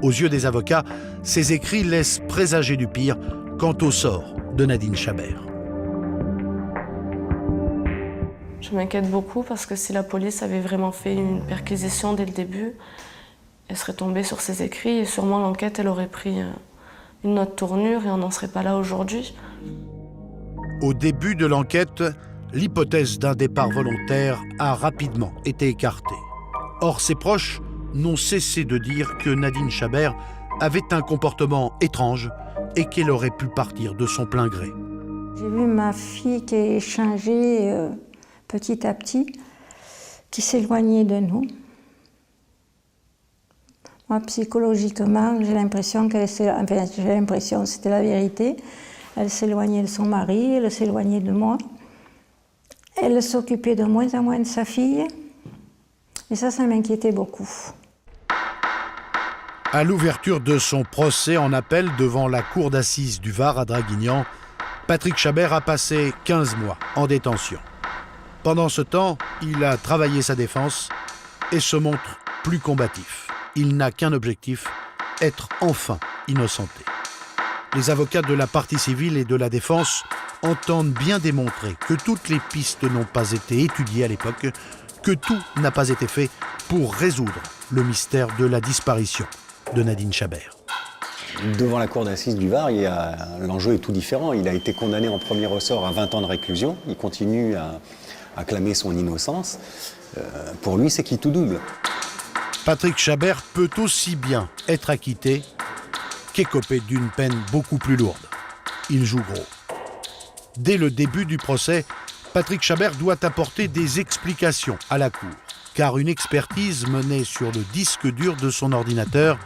A: Aux yeux des avocats, ces écrits laissent présager du pire quant au sort de Nadine Chabert.
V: Je m'inquiète beaucoup parce que si la police avait vraiment fait une perquisition dès le début, elle serait tombée sur ces écrits et sûrement l'enquête elle aurait pris une autre tournure et on n'en serait pas là aujourd'hui.
A: Au début de l'enquête, l'hypothèse d'un départ volontaire a rapidement été écartée. Or, ses proches n'ont cessé de dire que Nadine Chabert avait un comportement étrange et qu'elle aurait pu partir de son plein gré.
W: J'ai vu ma fille qui est changée petit à petit, qui s'éloignait de nous. Moi, psychologiquement, j'ai l'impression c'était la vérité. Elle s'éloignait de son mari, elle s'éloignait de moi. Elle s'occupait de moins en moins de sa fille. Et ça m'inquiétait beaucoup.
A: À l'ouverture de son procès en appel devant la cour d'assises du Var à Draguignan, Patrick Chabert a passé 15 mois en détention. Pendant ce temps, il a travaillé sa défense et se montre plus combatif. Il n'a qu'un objectif, être enfin innocenté. Les avocats de la partie civile et de la défense entendent bien démontrer que toutes les pistes n'ont pas été étudiées à l'époque, que tout n'a pas été fait pour résoudre le mystère de la disparition de Nadine Chabert.
U: Devant la cour d'assises du Var, l'enjeu est tout différent. Il a été condamné en premier ressort à 20 ans de réclusion. Il continue à clamer son innocence. Pour lui, c'est qui tout double.
A: Patrick Chabert peut aussi bien être acquitté qu'écoper d'une peine beaucoup plus lourde. Il joue gros. Dès le début du procès, Patrick Chabert doit apporter des explications à la cour, car une expertise menée sur le disque dur de son ordinateur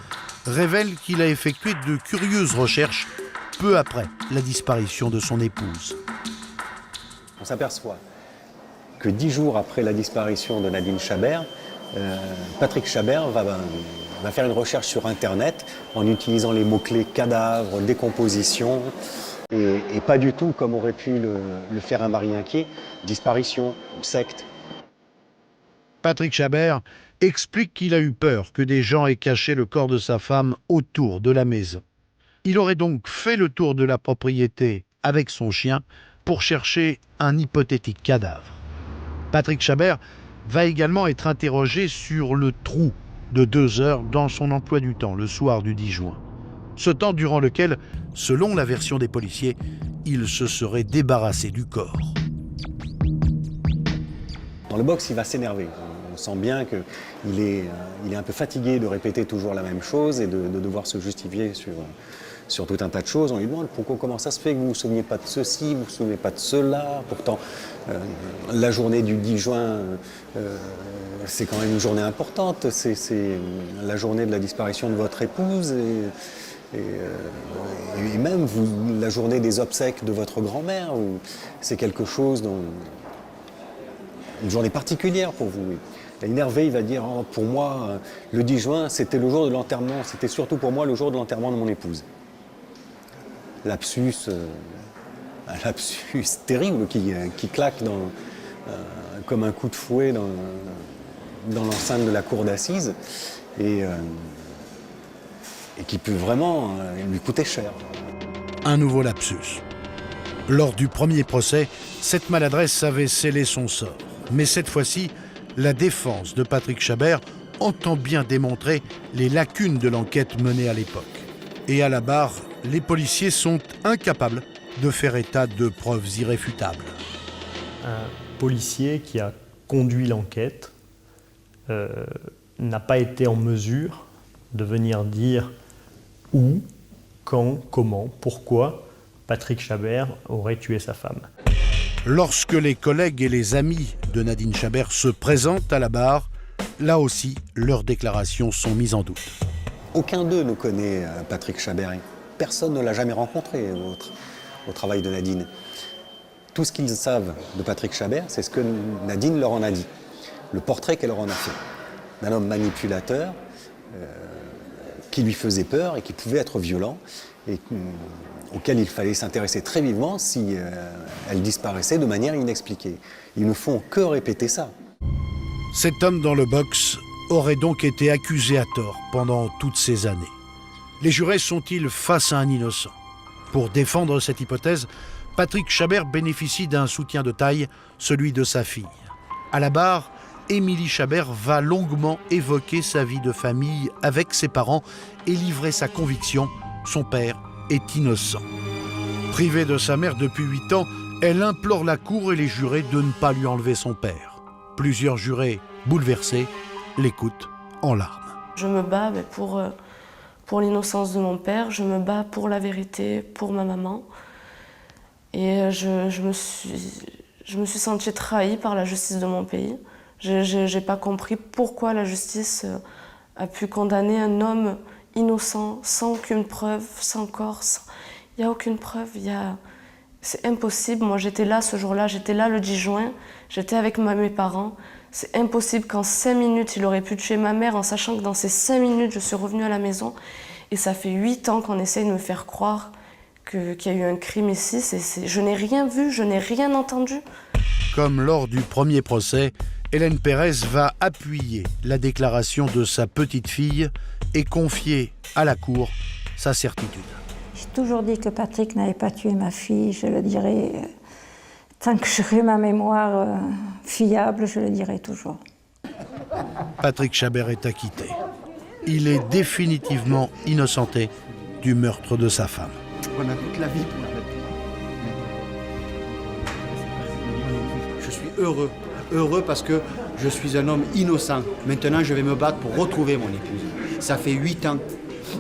A: révèle qu'il a effectué de curieuses recherches peu après la disparition de son épouse.
U: On s'aperçoit que 10 jours après la disparition de Nadine Chabert, Patrick Chabert va faire une recherche sur Internet en utilisant les mots-clés cadavre, décomposition, et pas du tout comme aurait pu le faire un mari inquiet, disparition ou secte.
A: Patrick Chabert explique qu'il a eu peur que des gens aient caché le corps de sa femme autour de la maison. Il aurait donc fait le tour de la propriété avec son chien pour chercher un hypothétique cadavre. Patrick Chabert va également être interrogé sur le trou de 2 heures dans son emploi du temps le soir du 10 juin. Ce temps durant lequel, selon la version des policiers, il se serait débarrassé du corps.
U: Dans le box, il va s'énerver. On sent bien qu'il est un peu fatigué de répéter toujours la même chose et de devoir se justifier sur tout un tas de choses. On lui demande comment ça se fait que vous ne vous souveniez pas de ceci, vous ne vous souvenez pas de cela. Pourtant, la journée du 10 juin, c'est quand même une journée importante. C'est la journée de la disparition de votre épouse et même la journée des obsèques de votre grand-mère. C'est quelque chose une journée particulière pour vous. Énervé, il va dire pour moi, le 10 juin, c'était le jour de l'enterrement. C'était surtout pour moi le jour de l'enterrement de mon épouse. Lapsus, un lapsus terrible qui claque comme un coup de fouet dans l'enceinte de la cour d'assises et qui peut vraiment lui coûter cher.
A: Un nouveau lapsus. Lors du premier procès, cette maladresse avait scellé son sort. Mais cette fois-ci, la défense de Patrick Chabert entend bien démontrer les lacunes de l'enquête menée à l'époque. Et à la barre, les policiers sont incapables de faire état de preuves irréfutables.
F: Un policier qui a conduit l'enquête n'a pas été en mesure de venir dire où, quand, comment, pourquoi Patrick Chabert aurait tué sa femme.
A: Lorsque les collègues et les amis de Nadine Chabert se présentent à la barre, là aussi, leurs déclarations sont mises en doute.
U: Aucun d'eux ne connaît Patrick Chabert. Personne ne l'a jamais rencontré au travail de Nadine. Tout ce qu'ils savent de Patrick Chabert, c'est ce que Nadine leur en a dit. Le portrait qu'elle leur en a fait. D'un homme manipulateur, qui lui faisait peur et qui pouvait être violent, et auquel il fallait s'intéresser très vivement si elle disparaissait de manière inexpliquée. Ils ne font que répéter ça.
A: Cet homme dans le box aurait donc été accusé à tort pendant toutes ces années. Les jurés sont-ils face à un innocent? Pour défendre cette hypothèse, Patrick Chabert bénéficie d'un soutien de taille, celui de sa fille. À la barre, Émilie Chabert va longuement évoquer sa vie de famille avec ses parents et livrer sa conviction: son père est innocent. Privée de sa mère depuis 8 ans, elle implore la cour et les jurés de ne pas lui enlever son père. Plusieurs jurés, bouleversés, l'écoutent en larmes.
V: Je me bats pour l'innocence de mon père, je me bats pour la vérité, pour ma maman. Et je me suis sentie trahie par la justice de mon pays. Je n'ai pas compris pourquoi la justice a pu condamner un homme innocent, sans aucune preuve, sans corps. Il n'y a aucune preuve, c'est impossible. Moi j'étais là ce jour-là, j'étais là le 10 juin, j'étais avec mes parents. C'est impossible qu'en 5 minutes il aurait pu tuer ma mère en sachant que dans ces 5 minutes je suis revenue à la maison. Et ça fait 8 ans qu'on essaye de me faire croire qu'il y a eu un crime ici. Je n'ai rien vu, je n'ai rien entendu.
A: Comme lors du premier procès, Hélène Pérez va appuyer la déclaration de sa petite fille et confier à la cour sa certitude.
W: J'ai toujours dit que Patrick n'avait pas tué ma fille, je le dirai. Tant que j'aurai ma mémoire fiable, je le dirai toujours.
A: Patrick Chabert est acquitté. Il est définitivement innocenté du meurtre de sa femme.
I: On a toute la vie pour la mettre. Je suis heureux parce que je suis un homme innocent. Maintenant, je vais me battre pour retrouver mon épouse. Ça fait 8 ans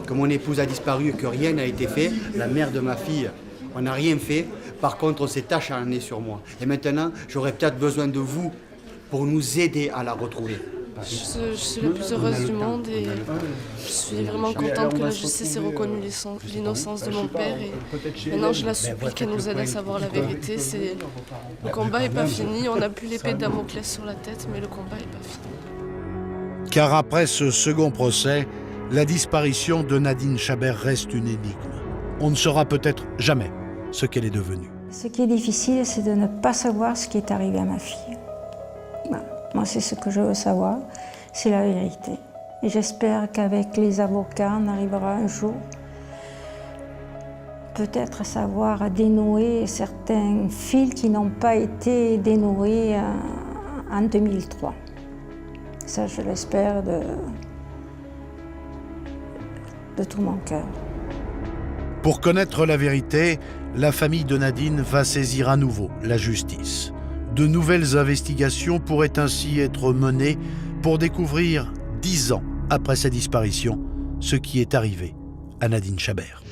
I: que mon épouse a disparu et que rien n'a été fait. La mère de ma fille, on n'a rien fait. Par contre, on s'est acharné sur moi. Et maintenant, j'aurais peut-être besoin de vous pour nous aider à la retrouver.
V: Je suis la plus heureuse du monde et je suis vraiment contente que la justice ait reconnu l'innocence de mon père. Et maintenant, je la supplie qu'elle nous aide à savoir la vérité. Le combat n'est pas fini. On n'a plus l'épée de Damoclès sur la tête, mais le combat n'est pas fini.
A: Car après ce second procès, la disparition de Nadine Chabert reste une énigme. On ne saura peut-être jamais ce qu'elle est devenue.
W: Ce qui est difficile, c'est de ne pas savoir ce qui est arrivé à ma fille. Voilà. Moi, c'est ce que je veux savoir, c'est la vérité. Et j'espère qu'avec les avocats, on arrivera un jour peut-être à savoir à dénouer certains fils qui n'ont pas été dénoués en 2003. Ça, je l'espère de tout mon cœur.
A: Pour connaître la vérité, la famille de Nadine va saisir à nouveau la justice. De nouvelles investigations pourraient ainsi être menées pour découvrir 10 ans après sa disparition ce qui est arrivé à Nadine Chabert.